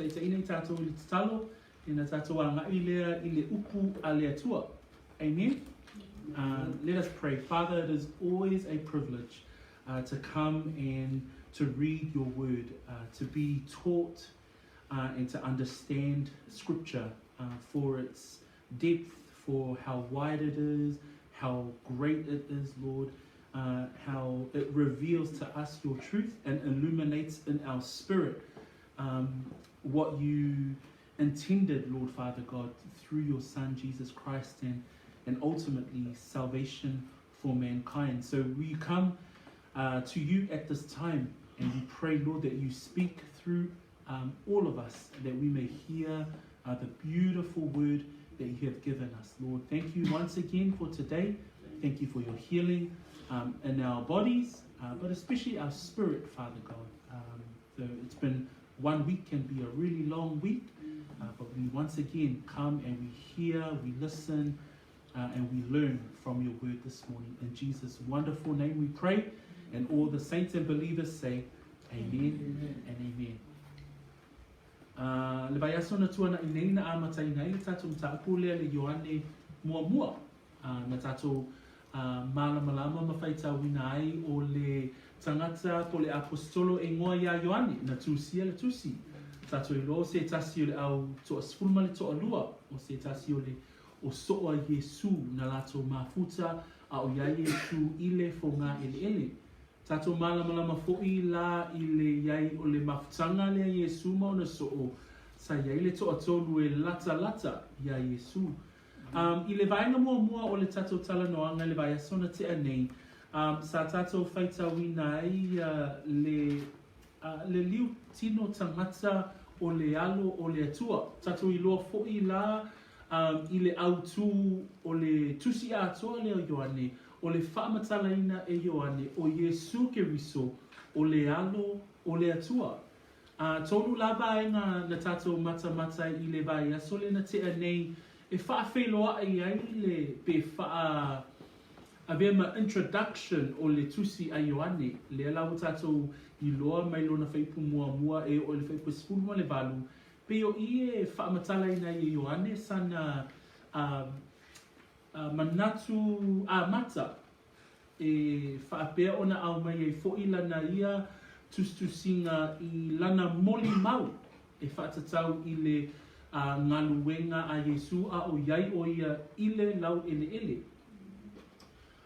Taitaina tātou i te talo, e nā tātou a ngai lea I le upu a le atua. Amen? Let us pray. Father, it is always a privilege to come and to read your word, to be taught and to understand scripture for its depth, for how wide it is, how great it is, Lord, how it reveals to us your truth and illuminates in our spirit what you intended, Lord Father God, through your Son Jesus Christ and ultimately salvation for mankind. So we come to you at this time and we pray, Lord, that you speak through all of us, that we may hear the beautiful word that you have given us, Lord. Thank you once again for today. Thank you for your healing in our bodies, but especially our spirit, Father God. So it's been 1 week, can be a really long week, but we once again come and we hear, we listen, and we learn from your word this morning. In Jesus' wonderful name we pray, and all the saints and believers say, Amen and Amen. Le vai aso na tua na inei na amatai nei, tatou mtaapu lea le Ioane mua na tatou malama mawhaita wina ai o le tangata po le apostolo e ngoa ia Ioane na tusia le tusi. Tatou I lo se tasi o le au toa sfulma le toa lua, o se tasi o le o soa Yesu na lato mafuta a o ia Yesu ile fo ngā ele. Tatou malama fo'i la I le iai o le mafutanga lea Yesu ma ona so'o sa iai le toa tolu e lata ia Yesu. I le vaenga mua o le tatou talanoanga le vai asona te anei, sa tatou whaita wina ai le liu tino tangata o le alo o le atua. Tatou I loa fo'i la I le autu o le tusi a atoa leo Ioane, o le whaamatalaina e Ioane, o Yesu Keriso, o le alo o le atua. Tolu lava e na tatou mata I le vai aso le na te anei, e whaawheloa ai le pe wha a vema introduction o le tusi a Ioane, le alau tatou I loa mai lona whaipu mua e o le whaipu spulma le valu, pe o I e whaamatalaina I Ioane sana manatu a mata e whaapea ona au mai e fo lana ia tustusinga I lana moli mau e whaatatau I le ngaluenga a Yesu a o iai o ia ile lau ele.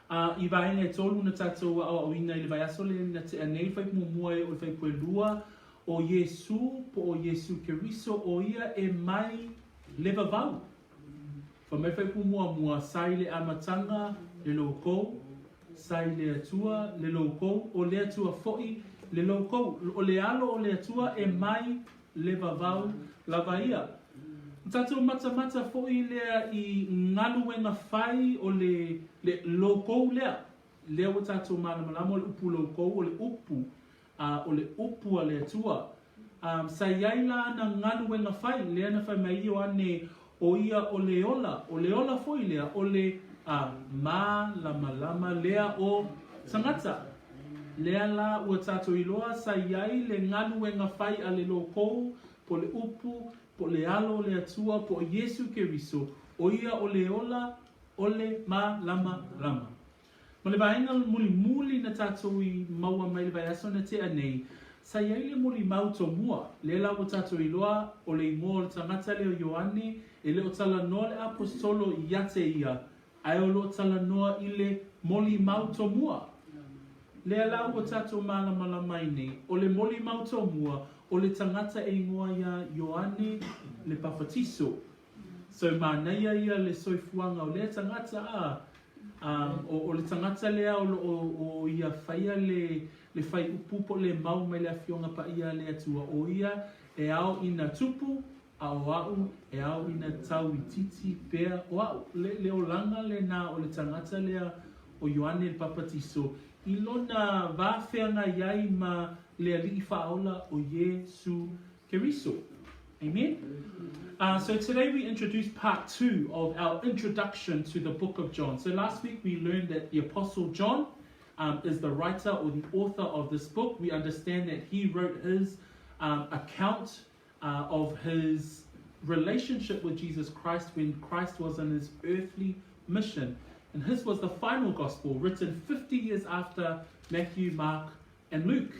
I vaenga e tolu na tatou a oina I le vai aso le na te anei whaipu mua e o le whaipu e lua o Yesu po o Yesu Keriso o ia e mai leva vau. Fa mai whaipu mua sai le amatanga le loko, sai le atua le loko, o le atua fo'i le loko, o le alo o le atua e mai leva vau lava ia. Tatou mata fo'i lea I ngaluenga whai o le loko lea o tatou malamalama o le upu loko o le upu o le atua. Sa iai la na ngaluenga whai lea na whai mai Ioane o ia o le ola fo'i lea o le malama lea o tangata. Lea la ua tatou iloa sa iai le ngaluenga whai a le loko po le upu po le alo le atua po Yesu Keriso o ia o le ola o le lama. Ma le vaenga muli na tatou I maua mai le vai aso na te anei, sa iai le muli mau to mua, le la o tatou iloa o le ingo le tangata leo Ioane, e le o tala noa le apostolo ia te ia, ai o lo tala noa I le moli mau to mua. Le la o tatou malama mai nei, o le moli mau to mua, o le tangata e ingoa ia Ioane le papatiso. So manaia ia le soifuanga o le tangata o le tangata lea o ia whaia le whai upu po le mau mai le awhionga pa ia le atua o ia e ao ina tupu a o au e ao ina tau I titi pea o au le o langa le na o le tangata lea o Ioane le papatiso I lona vawhenga iai ma le ali whaola o Yesu Keriso. Amen. So today we introduce part 2 of our introduction to the book of John. So last week we learned that the Apostle John is the writer or the author of this book. We understand that he wrote his account of his relationship with Jesus Christ when Christ was on his earthly mission. And his was the final gospel, written 50 years after Matthew, Mark, and Luke.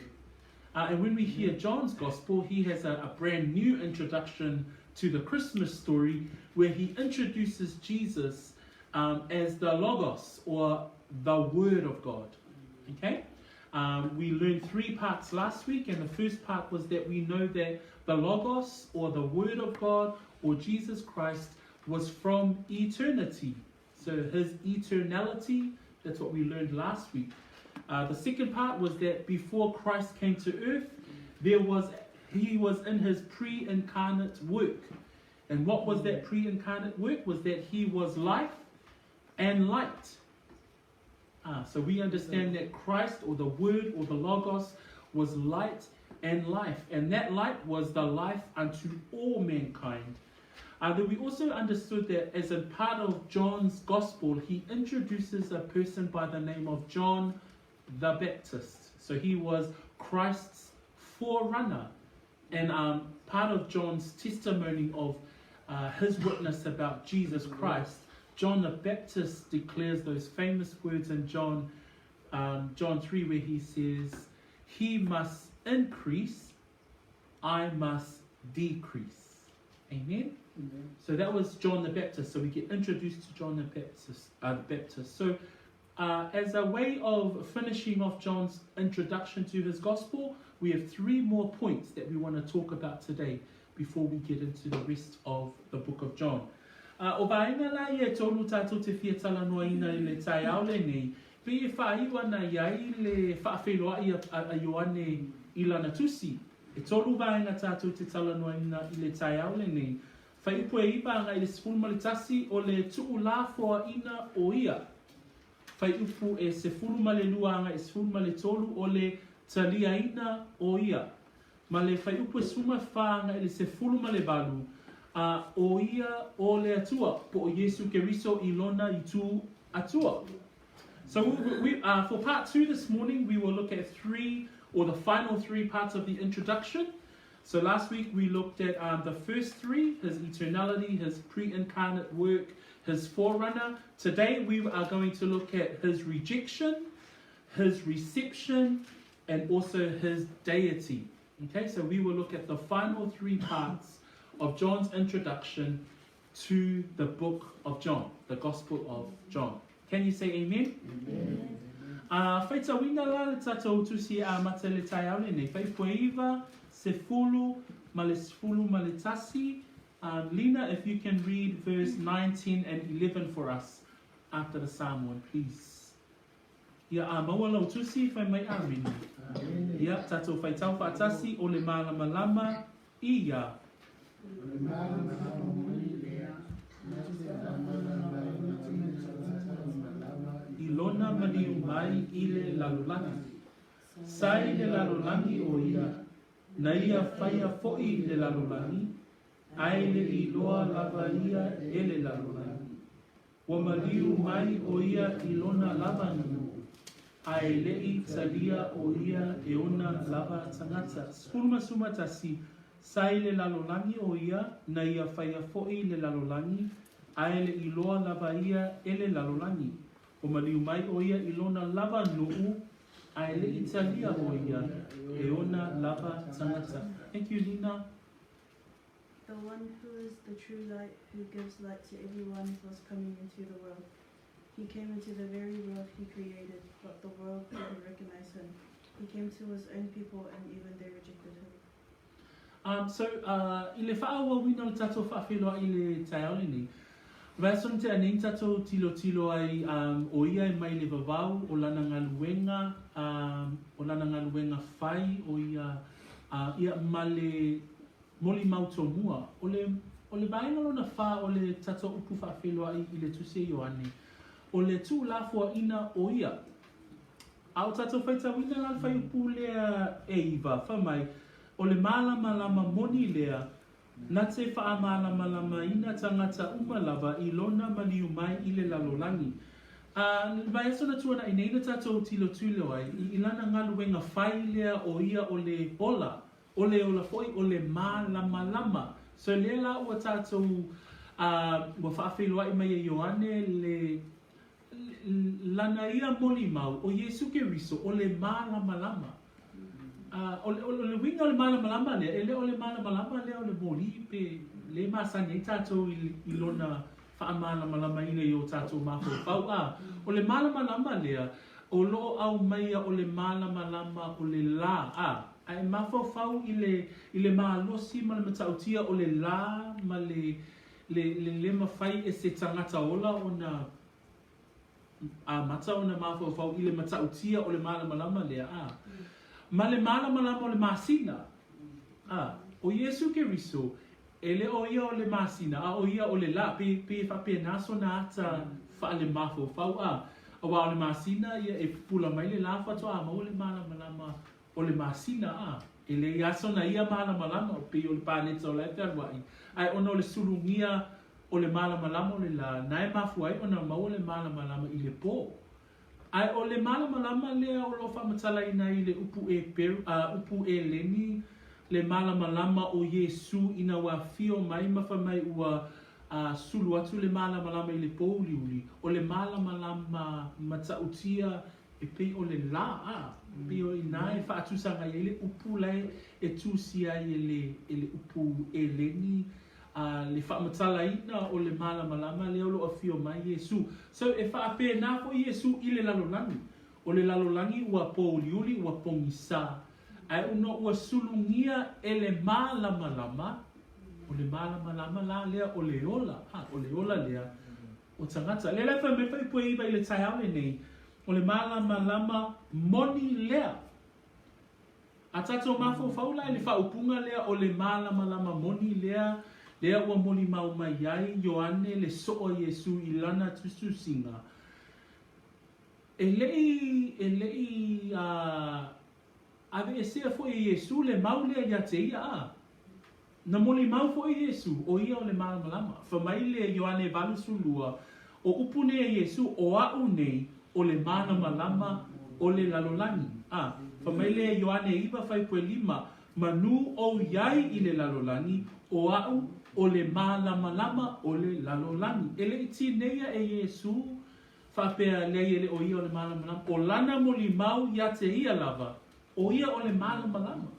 And when we hear John's gospel, he has a brand new introduction to the Christmas story, where he introduces Jesus as the Logos, or the Word of God. Okay? We learned 3 parts last week, and the first part was that we know that the Logos, or the Word of God, or Jesus Christ, was from eternity. So his eternality, that's what we learned last week. The second part was that before Christ came to earth, he was in his pre-incarnate work. And what was that pre-incarnate work? Was that he was life and light. So we understand that Christ, or the Word, or the Logos, was light and life. And that light was the life unto all mankind. Then we also understood that as a part of John's Gospel, he introduces a person by the name of John the Baptist. So he was Christ's forerunner. And part of John's testimony of his witness about Jesus Christ, John the Baptist declares those famous words in John 3, where he says, "He must increase, I must decrease." Amen? Amen. So that was John the Baptist. So we get introduced to John the Baptist. So as a way of finishing off John's introduction to his gospel, we have 3 more points that we want to talk about today before we get into the rest of the book of John. O vaenga la ia tolu tātou te whiatala noa ina I le tai aole nei, pe e whaiwa na iai le whaawheloa a Ioane I lana tusi. E tolu vaenga tātou te tala noa ina I le tai aole nei. Whai upo e iba ngai le sefulu tasi o le tuu lafoa ina o ia. Whai upu e sefulu ma le lua ngai sefulu ma le tolu o le talia ina o ia. Ma le whai upu e suma wha ngai le sefulu ma le balu. O ia o le atua, po o Yesu Keriso I lona I tu atua. So we for part 2 this morning, we will look at 3, or the final 3 parts of the introduction. So last week we looked at the first 3, his eternality, his pre-incarnate work, his forerunner. Today we are going to look at his rejection, his reception, and also his deity. Okay, so we will look at the final 3 parts of John's introduction to the book of John, the Gospel of John. Can you say amen? Amen. Whaita wina la le tatou tusi a mata le tai aole nei. Whai poeiva, sefulu, ma le sefulu ma le tasi. Lina, if you can read verse 19 and 11 for us after the Samoan, please. Ia maua lau tusi, whai mai amen. Ia tatou whaitau whaatasi o le malama lama, ia. Ilona maliu mai ile lalulangi. Sai le lalulangi o ia. Na ia whaia fo'i le lalulangi. Ai le iloa lava ia ele lalulangi. Wa maliu mai o ia ilona lava nu. Ai le I talia o ia e ona lava tagata. Sfulma sumatasi. Sai le lalolangi o ia, na ia whaia fo'i le lalolangi, ai le iloa lava ia e le lalolangi. O maliu mai o ia ilona lava nuu, ai le italia o ia, e ona lava tagata. Thank you, Lina. The one who is the true light, who gives light to everyone, was coming into the world. He came into the very world he created, but the world didn't recognize him. He came to his own people, and even they rejected him. So, I le whaaua wina o tatou whaawheloa I le tai aole nei. Vaeson te anei tatou tilo ai o ia e mai le vavau o lana ngaluenga whai o ia ma le moli mautomua. O le vaenga lona wha o le tatou upu whaawheloa I le tuse Ioane. O le tū lafua ina o ia. Au tatou whaita wina la whai upu lea e iwa, whamai. O le malama moni lea, na te wha malama ina tangata umalava I lona maliu mai I le lalolangi. Vai asona tuana I neina tatou tilo ai, I lana ngaluenga whai lea o ia o le hola, ole ola foi ole malama lama. So le la ua tātou ua whaawhiloa I mai e Ioane le lana ia moli mau o Yesu Keriso ole malama lama. Ole winga ole malama lama lea, ele ole malama lama lea ole moli pe le masani e tātou I lona whaamalama lama ina I o tātou mawhau pau ole malama lama lea o loo au maia ole malama lama ole la ai mawhau I le maalosi ma le matautia o le la ma le mawhai e se tangata ola o na mata o na mawhau I le matautia o le malama lama lea ma le malama lama o le masina o Yesu Keriso ele o ia o le masina o ia o le la pe whape naso na ata wha le mawhau awa o le masina ia e pula mai le la whatoa ma o le malama lama o le masina ele yaso na ia malama lama o pe o le paneta o le tarwai ai ono le sulungia o le malama lama o le la nai mafuai ona ma o le malama lama I le po ai o le malama lama lea o lo whamatala ina I le upu e peru upu e leni le malama lama o Yesu ina wa fio mai mawha mai ua sulu atu le malama lama I le po uli o le malama lama matautia e pe o le la pe o ina e whaatusanga I le upu lai e tusia I le upu e leni le whaamatala ina o le malama lama le olo a fio mai Yesu so e whaape na po Yesu I le lalolangi o le lalolangi ua po uli ua pongisa ai uno ua sulungia e le malama lama o le malama lama la lea o le ola lea o tangata le lefa me whai pui iwa I le taiawe nei o le malama lama moni lea a tato mafo faula I le whaupunga lea o le malama lama moni lea lea ua moni mau mai ai Ioane le so'o Yesu I lana tusu singa e lei ave e sea fo Yesu le mau lea ia te ia na moli mau fo Yesu o ia o le malama lama fa mai le Ioane valusulua o upune Yesu o au nei o le malama lama o le lalolangi fa mai le Ioane iwa fai pue lima manu o iai I le lalolangi o au o le malama lama o le lalolangi ele iti neia e Yesu fa pea le ele o ia o le malama lama o lana moli mau ia te ia lava o ia o le malama lama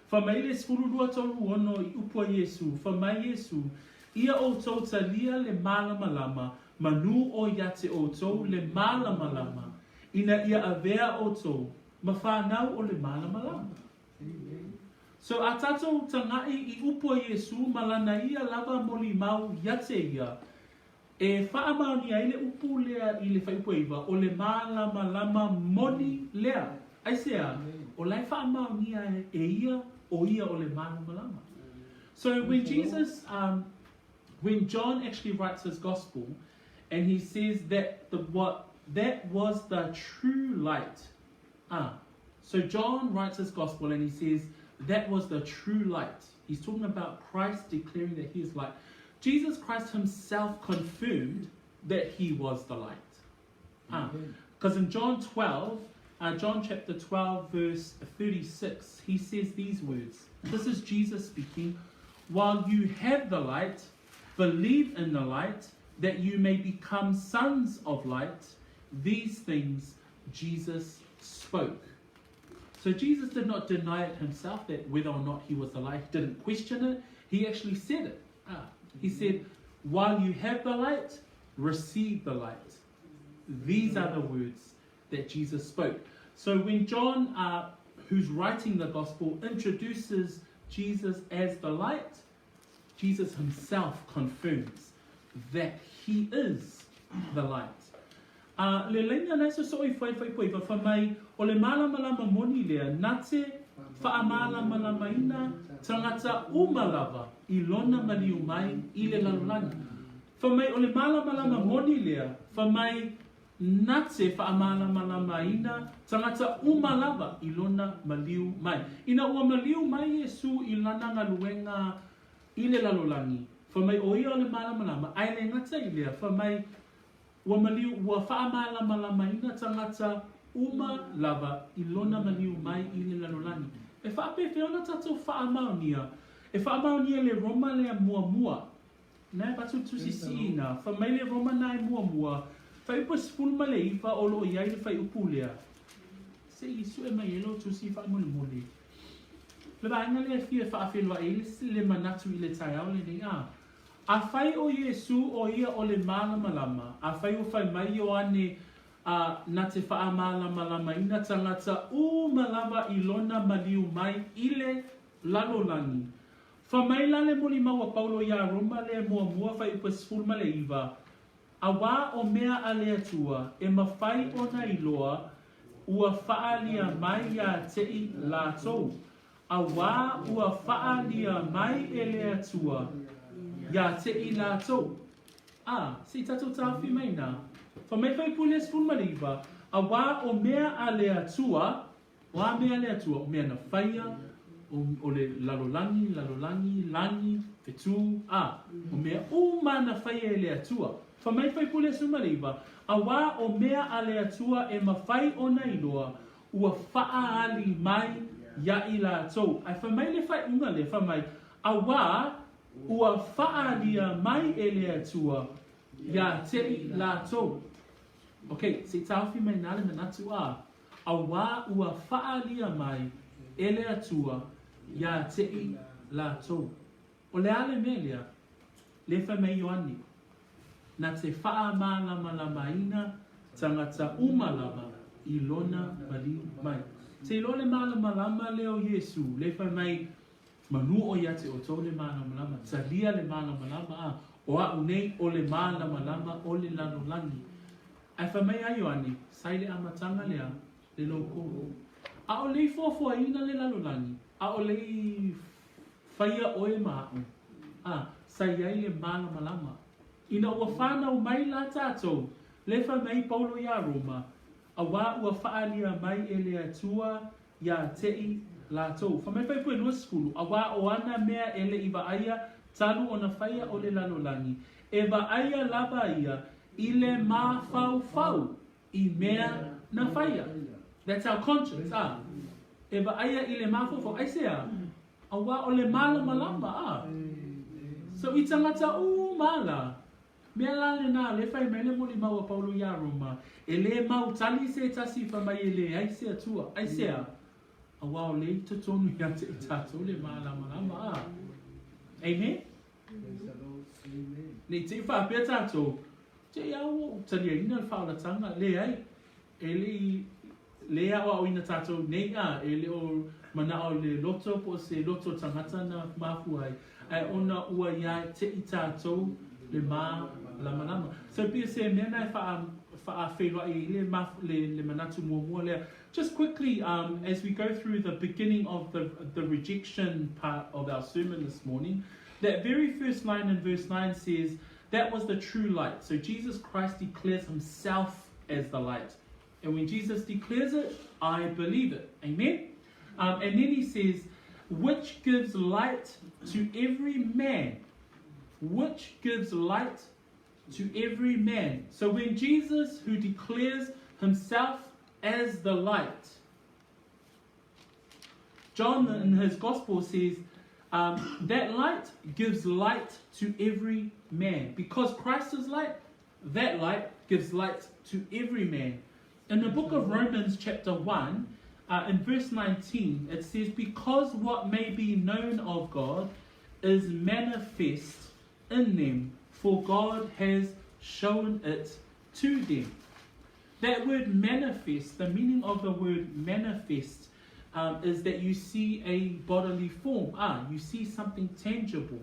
fa mai le sfululua tolu ono I upua Yesu fa mai Yesu ia o tau talia le malama lama manu o ia te o tau le malama lama ina ia avea o tau ma whanau o le malama lama so a tatou tangai I upua Yesu malana ia lava moli mau ia te ia e whaamauni ai le upu lea I le whaipua iwa o le malama lama moni lea ai sea o lai whaamauni ai e ia o ia o le malama lama so when Jesus when John actually writes his gospel and he says that that was the true light so John writes his gospel and he says that was the true light he's talking about Christ declaring that he is light Jesus Christ himself confirmed that he was the light because in John chapter 12 verse 36 he says these words this is Jesus speaking while you have the light believe in the light that you may become sons of light these things Jesus spoke so Jesus did not deny it himself that whether or not he was the light he didn't question it he actually said it he said while you have the light receive the light these are the words that Jesus spoke so when John who's writing the gospel introduces Jesus as the light Jesus himself confirms that he is the light le lenga nasa so I fai fa mai o le malama lama moni lea nate fa malama lama ina tangata umalava I lona maliu mai I le lalolani fa mai o le malama lama moni lea fa mai nate fa malama lama ina tangata umalava I lona maliu mai ina ua maliu mai Yesu I lana ngaluenga I le lalolani fa mai o ia o le malama lama ai le ngata I lea fa mai ua maliu ua fa malama lama ina tangata uma lava I lona maliu mai I le lalolani E whaape whiona tatou whaamaunia. E whaamaunia le roma lea mua. Nai batu tusi siina. Whamai le roma nai mua. Whai upa spulma le iwa o lo iai le whai upu lea. Se isu e mai elo tusi whaamuli. Le vaenga le fia whaawhelua e le manatu i le tai au le nei a whai o Yesu o ia o le malama. A whai o whai mai Ioane na te wha malama ina tangata malama I lona maliu mai I le lalolani. Whamai la le moli maua Paulo ia Roma le mua whai upa spulma le iwa. A wā o mea a le atua e mawhai o na iloa ua whaalia mai ia tei lātou. A wā ua whaalia mai e le atua ia tei lātou. Si tatou tāwhi mai nā. Whamai whai pule spulma le iwa. A wā o mea a le atua, wā mea le atua, o mea na whaia, o le lalolani, langi, whetū, o mea na whaia e le atua. Whamai whai pule spulma le iwa. A wā o mea a le atua e mawhai o na iloa, ua whaali mai ia I lātou. Ai whamai le whai unga le whamai. A wā ua whaalia mai e le atua ia tei lātou. Ok, se tauwhi mai nā le manatu a wā ua whaalia mai e le atua ia tei lātou. O le ale mea lea, le whamai Ioane, na te wha malama ina tangata umalama I lona mali mai. Te lo le malama leo Yesu, le whamai manu o ia te o tau le malama, talia le malama o a unei o le malama o le lalolani. Ai whamai a Ioane, sai le amatanga lea, le loko. A o lei fōfua ina le lalolani, a o lei whaia oe maa, sai ai le malama. Ina ua whanau mai la tātou, le whamai Paulo ia Roma, a wā ua whaalia mai e le atua ia tei lātou. Whamai whai pui lua skulu, a wā o ana mea e le iwa aia, talu o na whaia o le lalolani. E wa aia lava ia, I le mā whau, I mea na whaia. That's our conscience, E wa aia I le mā whau, ai sea, a wā o le malama, So I tangata mala. Mea lale nā, le whai mai le moli maua Paulo ia Roma. E le mau tali se tasi whamai e le, ai sea tua, ai sea. A wao le tutonu ia te tato le malama. Amen? Nei te whapea tato, te iau tali ina le whaolatanga, le ai. E le awa o ina tato nei e le o mana o le loto po se loto tangata na mafu ai. Ai ona ua ia te tato le lama. So pia se mea nai whaaferua I le manatu mua lea. Just quickly, as we go through the beginning of the rejection part of our sermon this morning, that very first line in verse 9 says, that was the true light. So Jesus Christ declares himself as the light. And when Jesus declares it, I believe it. Amen? And then he says, which gives light to every man. Which gives light to every man. So when Jesus, who declares himself as the light, John in his gospel says, that light gives light to every man. Because Christ is light, that light gives light to every man. In the book of Romans chapter 1, in verse 19, it says, because what may be known of God is manifest in them, for God has shown it to them. That word manifest, the meaning of the word manifest is that you see a bodily form. You see something tangible.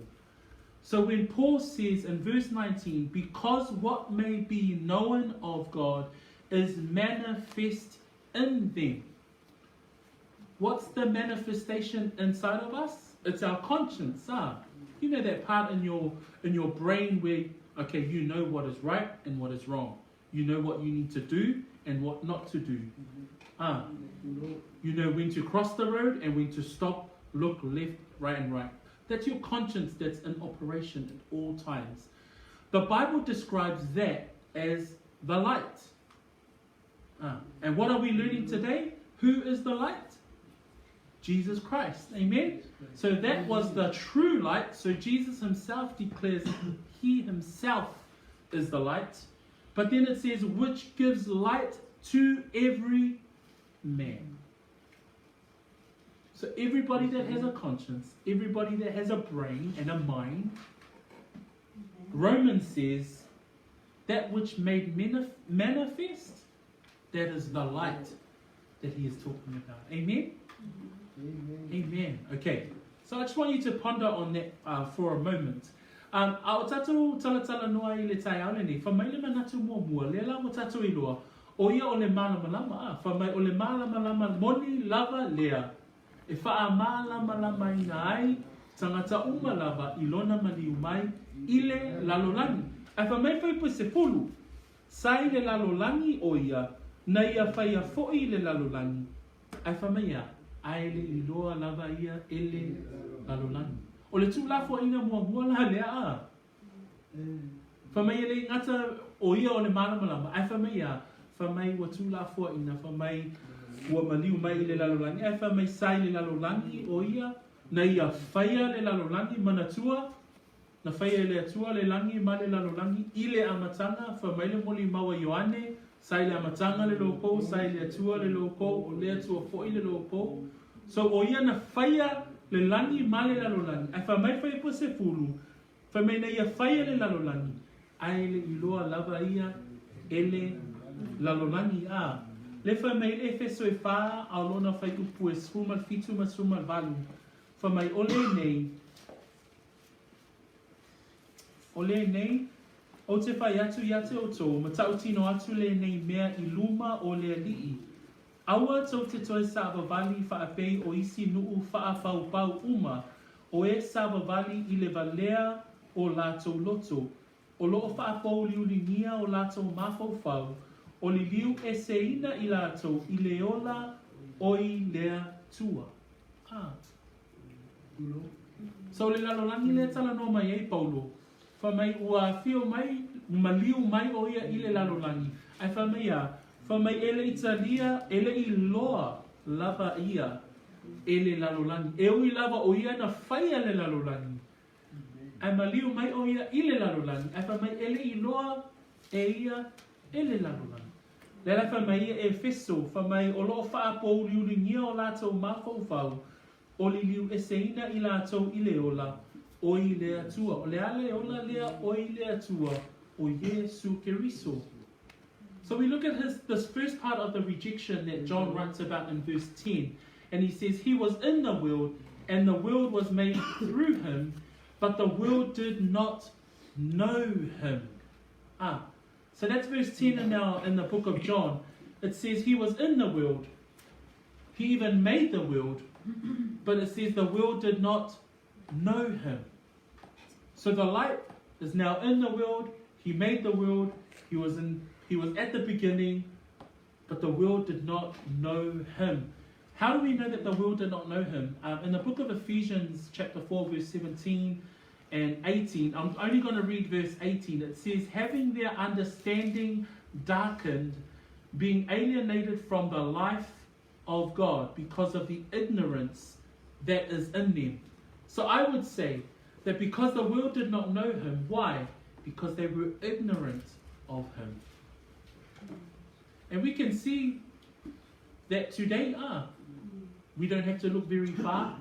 So when Paul says in verse 19, because what may be known of God is manifest in them. What's the manifestation inside of us? It's our conscience. You know that part in your brain where, okay, you know what is right and what is wrong. You know what you need to do and what not to do. You know when to cross the road and when to stop, look left, right and right. That's your conscience that's in operation at all times. The Bible describes that as the light. And what are we learning today? Who is the light? Jesus Christ. Amen? So that was the true light. So Jesus himself declares he himself is the light. But then it says, which gives light to every man. So everybody that has a conscience, everybody that has a brain and a mind, Romans says, that which made manifest, that is the light that he is talking about. Amen? Amen. Okay. So I just want you to ponder on that for a moment. Ao tatu talatala noa I le tai aole ni, whamai le manatu mua le la mo tatu iloa, o ia o le malama whamai o le malama moni lava lea, e wha malama ina ai, tangata uma lava ilona mali umai, ile lalolangi. Ai whamai whaipu se pulu, sai le lalolangi o ia, na ia whaia foi le lalolangi. Ai whamai ia, ai le iloa lava ia ele lalolangi. O le tūlafo ina mua la lea a. Whamai ele ngata o ia o le malamalama. Ai whamai a, whamai wa tūlafo ina, whamai ua maliu mai i le lalolangi. Ai whamai sai le lalolangi o ia, na ia whaia le lalolangi manatua, na whaia le atua le langi ma le lalolangi, i le amatanga, whamai le moli maua Ioane, sai le amatanga le loko, sai le atua le loko, o le atua fo i le loko. So o ia na whaia le langi ma le lalolangi. Ai whamai whai po se fulu. Whamai na ia whaia le lalolangi. Ai le iloa lava ia ele lalolangi a. Le whamai e feso e wha au lona whai upu e sumal fitu ma sumal valu. Whamai ole nei. Ole nei. O te whai atu o tō. Ma tau tino atu le nei mea I luma o le alii. Aua tau te toi Savavali whaapei o isi nuu whaapau uma o e Savavali I le valea o lātou loto. O loo whaapau liulingia o lātou mawhauwhau. O li liu e seina I lātou I leola o I lea tua. So le lalolangi le tala no mai e Paulo. Whamai ua whio mai, maliu mai o ia I le lalolangi. Ai whamai a. Whamai ele Italia, ele I loa lava ia, ele lalolangi. E ui lava o ia na whaia le lalolangi. Ai maliu mai o ia I le lalolangi. Ai whamai ele I loa e ia ele lalolangi. Lera whamai ia e feso, whamai o loo whaapou liuringia o lātou mawhauwhau, o li liu e seina I lātou I leola, o I lea tua. O lea leola lea o I lea tua, o Yesu Keriso. So we look at this first part of the rejection that John writes about in verse 10. And he says, he was in the world, and the world was made through him, but the world did not know him. So that's verse 10 now in the book of John. It says he was in the world. He even made the world. But it says the world did not know him. So the light is now in the world. He made the world. He was at the beginning, but the world did not know him. How do we know that the world did not know him? In the book of Ephesians, chapter 4, verse 17 and 18, I'm only going to read verse 18. It says, having their understanding darkened, being alienated from the life of God because of the ignorance that is in them. So I would say that because the world did not know him, why? Because they were ignorant of him. And we can see that today, we don't have to look very far.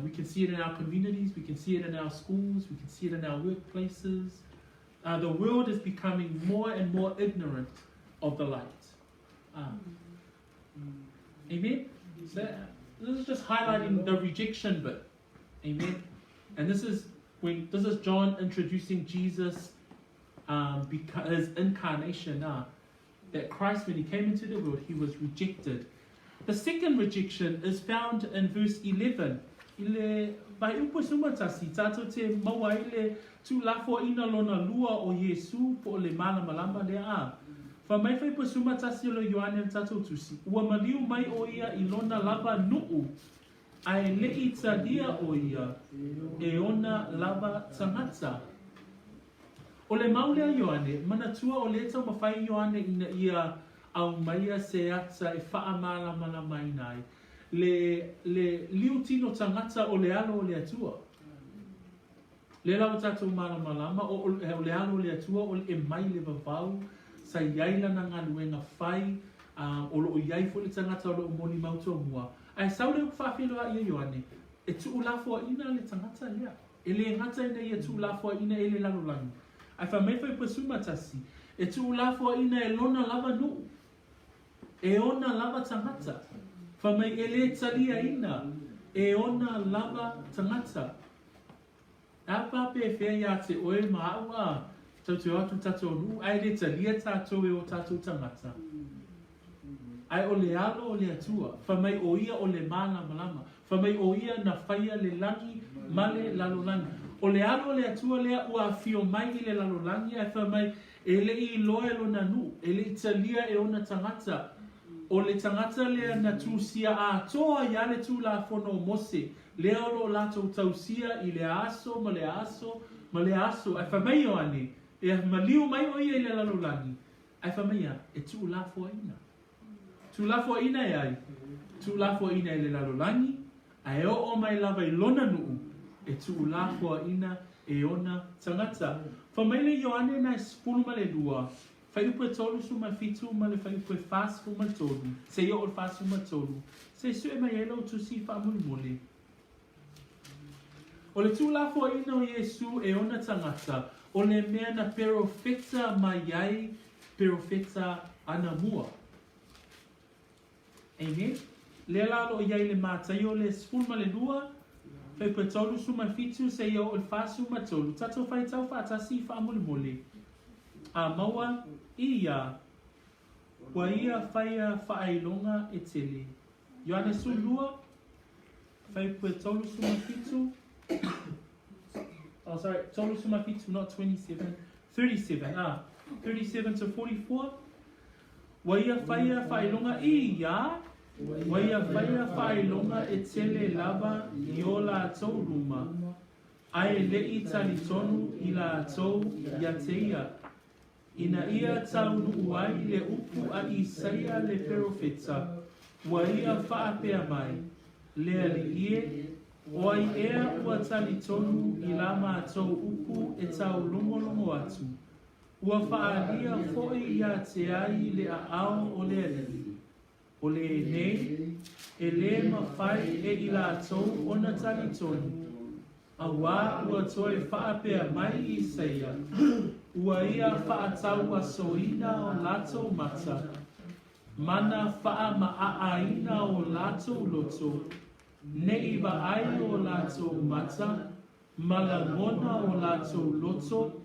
We can see it in our communities, we can see it in our schools, we can see it in our workplaces. The world is becoming more and more ignorant of the light. Amen? So, this is just highlighting the rejection bit. Amen? And this is John introducing Jesus, his incarnation. That Christ, when he came into the world, he was rejected. The second rejection is found in verse 11. Ile vai upo sumatasi tato te maua ile tu lafo ina lona lua o Yesu po le malama le a. Fa mai fai po sumatasi lo Ioane tato tusi. Ua maliu mai o ia ilona lava nuu. Ai le italia o ia e ona lava tagata. O le maule a Ioane, manatua o le tau mawhai Ioane ina ia au maia se ata e wha malama mai nai. le liu tino tagata o le alo o le atua. Le lau tatou malama o le alo o le atua o le mai le vavau sa iai lana ngaluenga whai o lo iai fo le tagata o lo moni mautua mua. Ai sau le whawhiloa i Ioane, e tu ulafo ina le tagata lea. E le ngata ina i tu ulafo ina e le lalolangi. Ai whamei whai pasuma tasi, e tu ulafo ina e lona lava nuu. E ona lava tagata. Whamei e le talia ina, e ona lava tagata. Apa pe whea ia te oe maua, tau te atu tatou nuu, ai le talia tatou e o tatou tagata. Ai o le alo o le atua, whamei o ia o le malama. Whamei o ia na whaia le langi, male lalolangi. O le alo o le atua lea ua fio mai i le lalolangi, ai whamei e le i loe lo na nu, e le italia e ona tagata. O le tagata lea na tūsia a toa ia le tū la whono mose, lea o lo latou tausia i le aso, ma le aso, ai whamei o ane, e maliu mai o ia i le lalolangi. Ai whamei a, e tū la fua ina. Tu lafo ina e ai, tu lafo ina e le lalolangi, a e o mai lava i lona nuu, e tu lafo ina e ona tagata. Whamaile Ioane na spulu ma le lua, whai upe tolu su ma fitu ma le whai upe whasfu ma tolu, se i o whasfu ma tolu, se su e mai elo tu si whamuli mole. O le tu lafo ina o Yesu e ona tagata, o le mea na perofeta mai ai, perofeta ana mua. Amen. Le lalo iai le mātai o le spulma le lua, whai pua tolu suma fitu se ia o le whasuma tolu. Tato whai tau whaatasi whaamole mole. A maua ia, wa ia whaia whaailonga e tele. Ioane su lua, whai pua tolu suma fitu. Oh, sorry, tolu suma fitu, not 27. 37, 37 to 44. Waia whaia whailonga ia, waia whaia whailonga e tele lava i o la tau ruma. Ai le i tali tonu i la tau ia teia. Ina ia tau nuuai le upu a Isaia le perofeta. Waia whaapea mai, lea li ie, oai ea ua tali tonu i la ma tau upu e tau longolongo atu. Ua whaalia foi ia te ai le a ao o le alili. O le nei, e le mawhai e i la tau ona tali tonu. A wā ua toe whaapea mai i Isaia. Ua ia whaatau a soina o latou mata. Mana wha maaaina o latou loto. Nei wa ai o latou mata. Malangona o latou loto.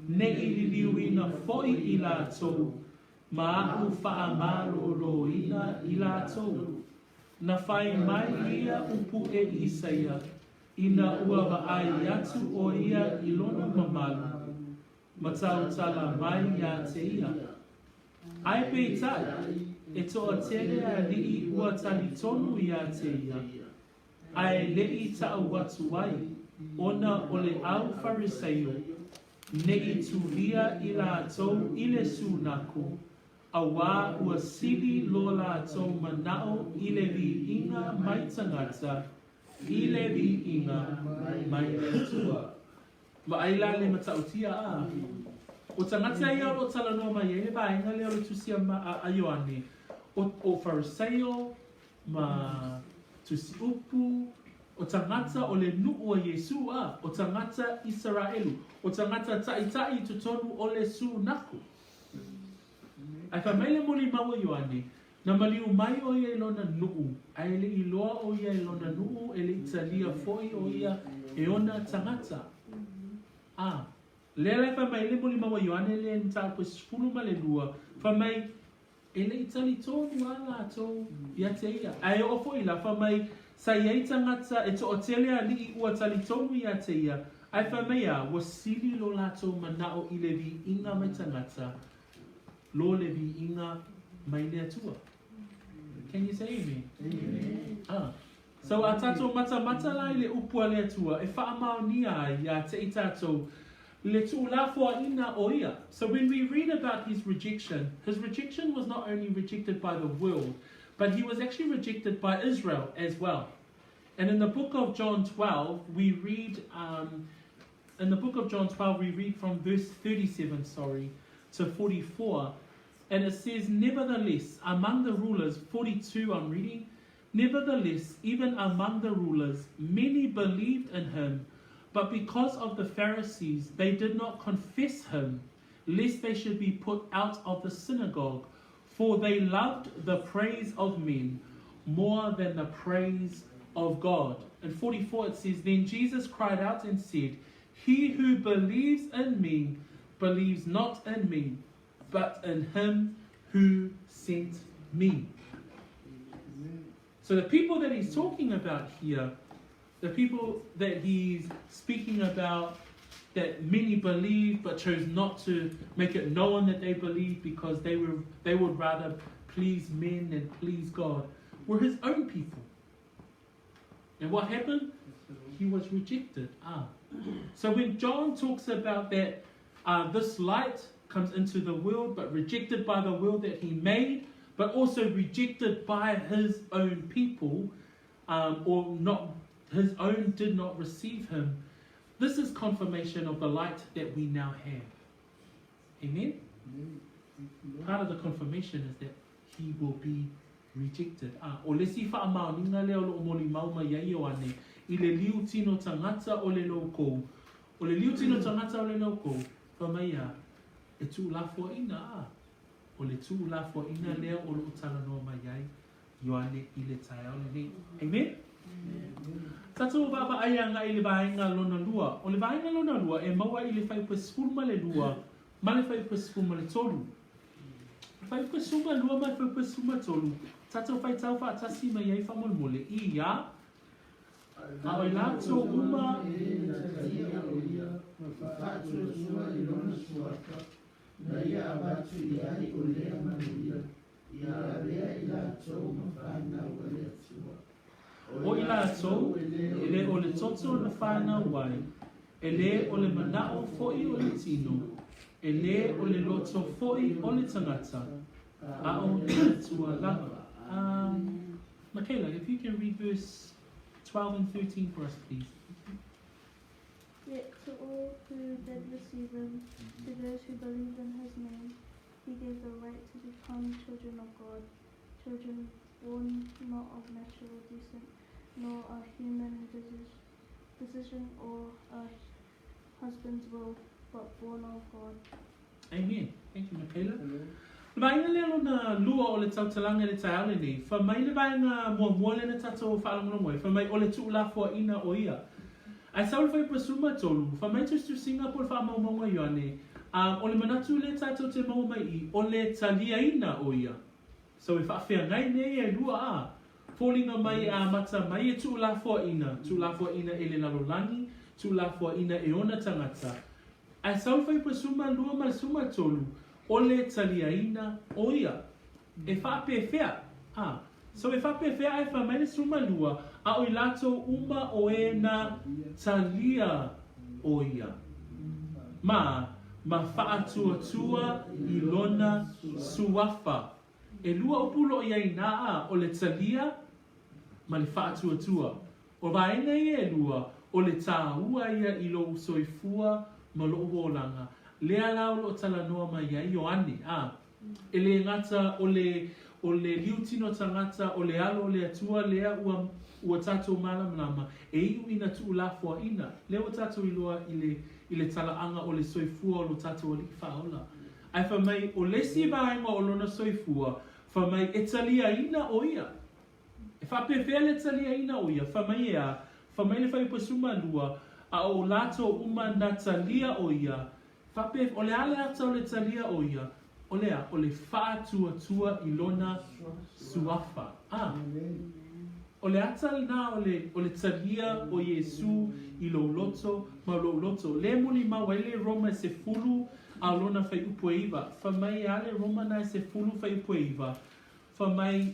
Ne i liuina foi i lātou, ma aku whaamālōroina i lātou. Na whai mai ia upu e Isaia, ina ua ai atu o ia i lono mamalu, ma tau tala mai ia te ia. Ai pei tai, e toa tele a li ua tali tonu ia te ia. Ai le i tau watu ai, ona o le au fariseio, ne i tuvia i la tau i le sunaku, a wā ua sili lo la tau manao i le vi inga mai tangata, i le vi inga mai Atua. Ma aila le matautia a. O tangata ia o talanoa mai e ba inga le o tusia a Ioane. O fariseo, ma tusi upu, o tangata o le nuu a Yesu a, o tangata Israelu, o tangata tai tutonu o le sunaku. Ai whamele moli maua Ioane, na maliu mai o ia ilona nuu, ai le iloa o ia ilona nuu, e le italia foi o ia e ona tangata. Le lai whamele moli maua Ioane le nita po spulu ma le lua, whamei e le itali tonu ala tō ia te ia. Ai o foi la whamei sa iei tangata e to o tele a li ua tali tonu ia te ia. Ai whamei a wa sili lo lato manao i le vi inga mai tangata. Lo le vi inga mai le Atua. Can you say amen? Amen. So a tato mata lai le upua le Atua. E whaamao ni ai ia te i tato le tu lafua ina o ia. So when we read about his rejection was not only rejected by the world, but he was actually rejected by Israel as well. And in the book of John 12, we read from verse 37, to 44, and it says, nevertheless, among the rulers, 42 I'm reading, nevertheless, even among the rulers, many believed in him, but because of the Pharisees, they did not confess him, lest they should be put out of the synagogue, for they loved the praise of men more than the praise of God. In 44 it says, then Jesus cried out and said, he who believes in me, believes not in me, but in him who sent me. So the people that he's talking about here, the people that he's speaking about, that many believe but chose not to make it known that they believe because they would rather please men than please God, were his own people. And what happened? He was rejected. So when John talks about that, this light comes into the world, but rejected by the world that he made, but also rejected by his own people, or not, his own did not receive him. This is confirmation of the light that we now have. Amen? Part of the confirmation is that he will be rejected. O le si wha amau ninga leo lo omoli mauma ya Ioane, I le liu tino tangata o le loko. O le liu tino tangata o le loko, whamaia, e tū la fua ina o le tū la fua ina leo o lo utala noa mai ai, Ioane I le tai o le nei. Amen? Tato baba ayanga I le vaenga lona lua. O le vaenga lona lua e maua I le whai pasfuma le lua, ma le whai pasfuma le tolu. Whai pasfuma lua mai whai pasfuma tolu. Tato whai tau wha atasi mai ai whamolmole. Ia, a oi lato uma o I lato, ele o le toto na whānau wai, ele o le manao fo'i o le tino, ele o le loto fo'i o le tangata, a o le tua lava. Michaela, if you can read verse 12 and 13 for us, please. Yet to all who did receive him, to those who believed in his name, he gave the right to become children of God, children born not of natural descent, nor a human decision or a husband's will, but born of God. Amen. Thank you, Michaela. Vaenga leo na lua o le tautalanga le taale nei. Whamai le vaenga mua le na tato whaalamona whamai o le tu'ulafua ina o ia. Ai sau le whai pasuma tolu. Whamai tustu Singapore whaamaumaunga Ioane. O le manatu le tato te mau mai I o le talia ina o ia. So e whaafea ngai nei e lua a. Fōlinga mai a mata mai e tu'ulafua ina. Tu'ulafua ina e le lalolani. Tu'ulafua ina e ona tangata. Ai sau le whai pasuma lua ma le suma tolu. O le taliaina o ia. E whaapewhea. So e whaapewhea ai whamai le suma lua. A oi lato uma o e na talia o ia. Ma whaatuatua I lona suafa. E lua upulo ia I naa o le talia ma le whaatuatua. O vaenga ia e lua o le tāua ia I lo soifua ma lo uolanga. Lea lau lo tala noa mai ia Ioane. E le ngata o le liutino tangata o le alo o le atua lea ua tatou malamlama. E iu ina tu'ulafua ina. Lea ua tatou iloa I le talaanga o le soifua o lo tatou o le whaola. Ai whamai o lesi vaenga o lona soifua, whamai e talia ina o ia. E whapewhea le talia ina o ia. Whamai ea, whamai le whaipasuma lua, a o lato uma na talia o ia. Whape, o le ale ata o le talia o ia, o lea, o le whaatuatua I lona suafa. O le ata na o le talia o Yesu I lo loto, ma lo loto. Le muli mawele Roma se fulu a lona whai upueiva. Whamai ale Roma na se fulu whai upueiva. Whamai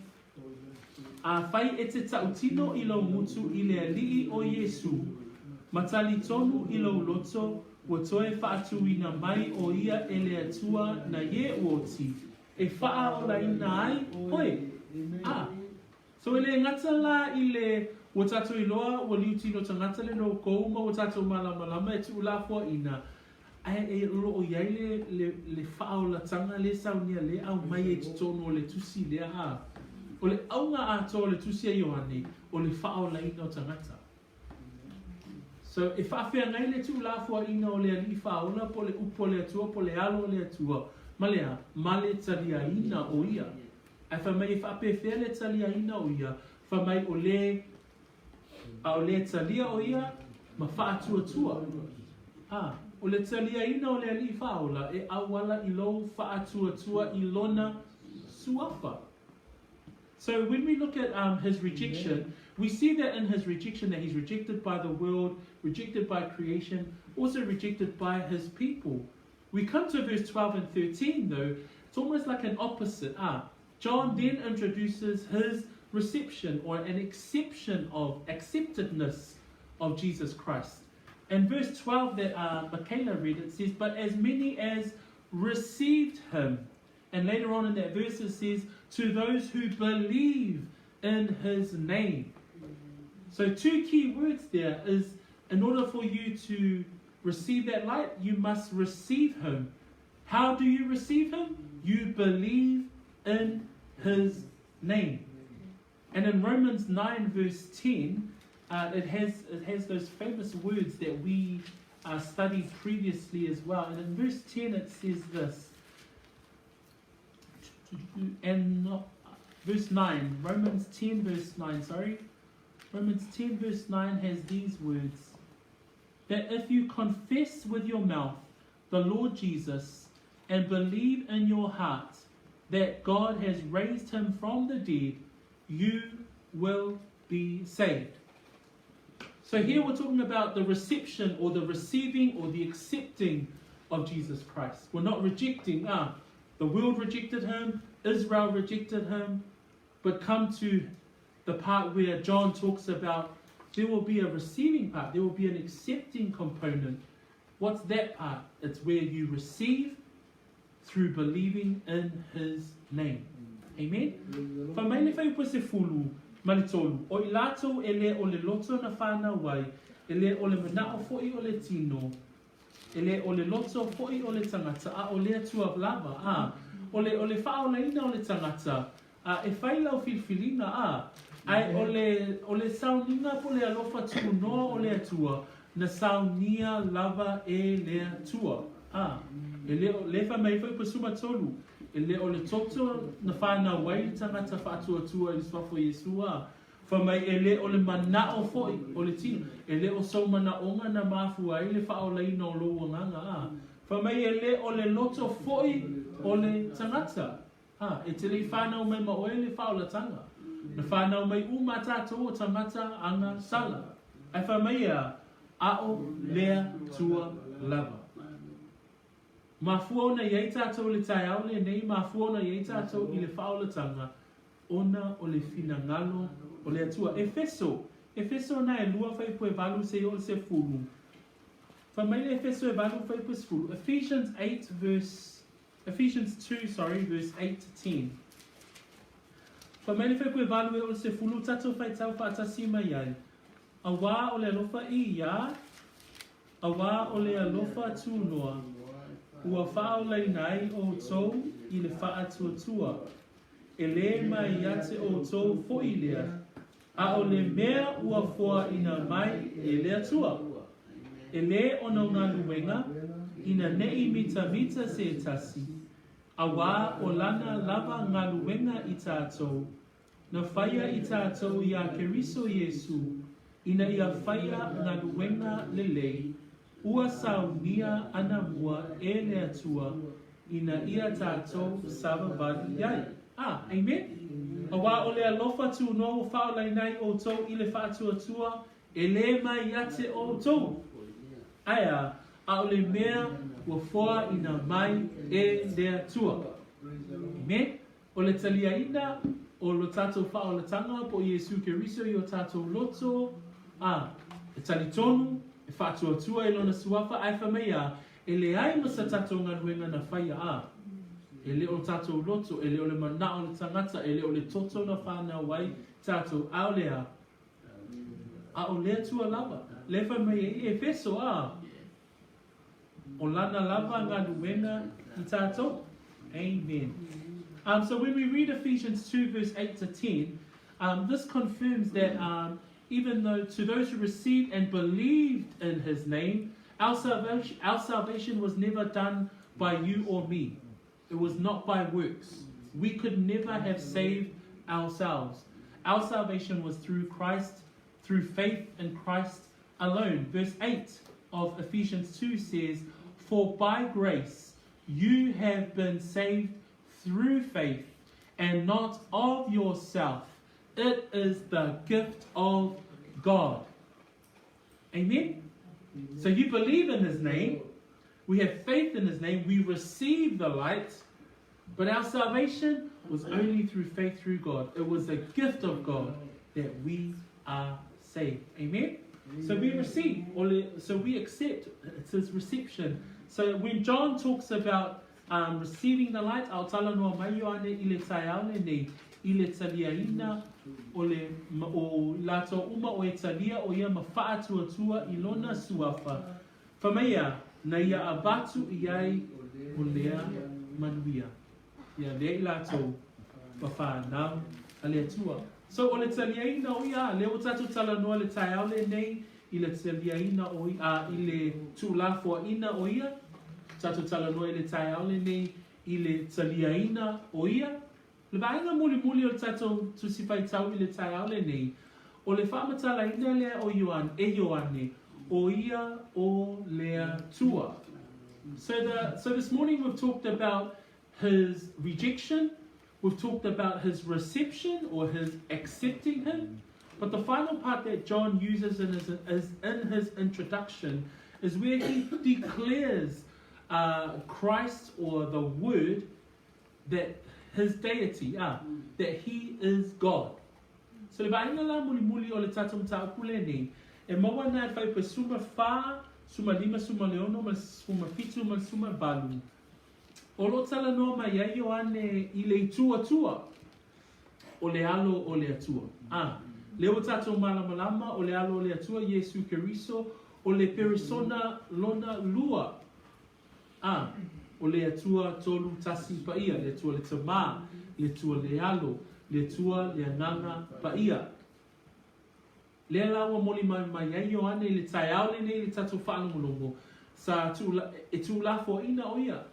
a whai e te tautino I lo mutu I le alii o Yesu. Matali tonu I lo loto, ua toe whaatuina mai o ia e le atua na ye uoti. E wha o la ina ai, oe, So ele ngata la ile o tato iloa o liu tino tangata le no kouma o tato malama e tu la fo ina ai lo o yai le fao la tanga le saunia le au mai e tono le tusi le a o le aunga ato le tusi e Ioane o le fao la ina o tangata. So if I feel ngai le tu la fo ina o le ali fao la po le upo le atua po le alo le atua malea male talia ina o ia. Ai fa mai fa pe fele talia ina o ia fa mai o le talia o ia ma fa atua o le talia ina o le ali faola e awala I lo fa atua I lona suafa. So when we look at his rejection, we see that in his rejection that he's rejected by the world, rejected by creation, also rejected by his people. We come to verse 12 and 13 though, it's almost like an opposite. John then introduces his reception or an acceptedness of Jesus Christ. In verse 12 that Michaela read, it says, but as many as received him. And later on in that verse it says, to those who believe in his name. So two key words there is, in order for you to receive that light, you must receive him. How do you receive him? You believe in his name. And in Romans 9 verse 10, it has those famous words that we studied previously as well. And in verse 10 it says this. And verse 9, Romans 10 verse 9, Romans 10 verse 9 has these words. That if you confess with your mouth the Lord Jesus and believe in your heart that God has raised him from the dead, you will be saved. So here we're talking about the reception or the receiving or the accepting of Jesus Christ. We're not rejecting. The world rejected him, Israel rejected him, but come to the part where John talks about there will be a receiving part, there will be an accepting component. What's that part? It's where you receive through believing in his name. Amen? Whamaile whai upo se fulu, malitolu. O I lato ele o le loto na whana wai, ele o le manao fo'i o le tino, ele o le loto fo'i o le tangata, a o le atua lava, o le whao leina o le tangata, e whaila o filfilina, ai o le sauninga po le alofa tuku noa o le atua, na saunia lava e le atua. Le wha mai whai pasuma tolu. Ele o le toto na whana wai tangata whātua I swafo Yesua. Wha mai ele o le manao fo'i o le tino. Ele o sau mana onga na mafua I le whao leina o lo nganga. Wha mai ele o le loto fo'i o le tangata. E te le whanau mai ma oe le whao la tanga. Na whanau mai umata o tangata anga sala. Ai wha mai ao lea tua lava. Mafua ona iei tātou le tai au le nei, mafua ona iei tātou I le whao le tanga, ona o le fina ngalo o le atua. Efeso na e lua whai pue valu se o se fulu. Whamaile Efeso e valu whai pue se fulu. Ephesians 2, verse 8 to 10. Whamaile whai pue valu e o se fulu, tatou whai tau whaatasima iai. Awa o le alofa I ia, awa o le alofa tūnoa. Ua whao lei nai o tau I le wha atuatua. E le mai ate o tau fo'i lea. A o le mea ua whoa ina mai e le atua. E le ona ngā luenga, ina nei mita se tasi. A wā o lana lava ngā luenga I tātou. Na whaia I tātou I a Keriso Yesu. Ina ia whaia ngā luenga le lei. Ua saunia ana mua e le atua ina ia tātou sava vali iai. Amen? A wā o le alofa tu no o whao lai nai o tau I le whaatuatua e le mai ate o tau. Aia, a o le mea ua whoa ina mai e le atua. Amen? O le talia ina o lo tātou whao le tanga po Yesu Keriso I o tātou loto. E tali tonu. E whātua e lona suafa ai whamea, e le ai masa tatou ngā ruenga na whaia E leo tātou loto, e leo le mana o le tangata, e leo le toto na whānau wai, tātou au lea. A o lea tua lava. Le whai mai e Efeso a. O lana lava ngā nuenga I tātou. Amen. So when we read Ephesians 2 verse 8 to 10, this confirms that even though to those who received and believed in his name, our salvation was never done by you or me. It was not by works. We could never have saved ourselves. Our salvation was through Christ, through faith in Christ alone. Verse 8 of Ephesians 2 says, "For by grace you have been saved through faith, and not of yourself. It is the gift of God." Amen? So you believe in his name, we have faith in his name, we receive the light, but our salvation was only through faith through God. It was a gift of God that we are saved. Amen? So we receive, so we accept. It's his reception. So when John talks about receiving the light, au tala noa mai Ioane I le taiaole nei, I le taliaina o lato uma o e talia o ia mawha tua I lona suafa. Whamaia, na ia abatu I ai o lea manuia. Ia lea I lato whawhanau a lea tua. So o le taliaina o ia, leo tatu tala noa le taiaole nei, I le taliaina o ia, I le tūlafua ina o ia, tatu tala noa I le taiaole nei, I le taliaina o ia. Le vaenga muli o le tatu tusifai tau I le taiaole nei, o le whaamatala ina lea o Ioane, o ia o lea tua. So this morning we've talked about his rejection, we've talked about his reception or his accepting him, but the final part that John uses in his introduction is where he declares Christ or the Word, that his deity, that he is God. So le vaenga la muli o le tatu mtaupule nei, e maua na e whai pa suma wha, suma lima, suma leono, ma suma fitu, ma suma balu. O lo tala no mai ai Ioane I le tua, o le alo o le atua. Leo tatu malama o le alo o le atua, Yesu Keriso, o le perisona lona lua. O le atua tolu tasi paia, le atua le tama, le atua le alo, le atua le ananga paia. Le lawa moli mai ai Ioane le taiaole nei le tatu whaanumulongo, sa e tūlafo ina o ia.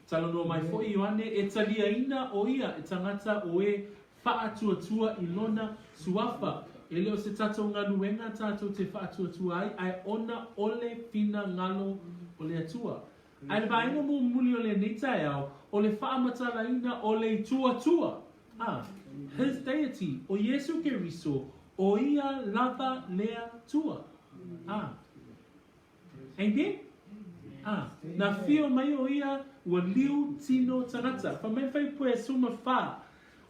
Talanoa mai fo Ioane e talia ina o ia, e tangata o e whaatua I lona suafa. E leo se tatou ngaluenga tatou te whaatua ai ona ole pina ngalo o le atua. Ai le vaenga mo muli o le neitai au, o le whaamatala ina o le tua. His deity, o Yesu Keriso, o ia lava lea tua. Amen? Na fio mai o ia, ua liu tino tagata. Whamai whai pue suma wha,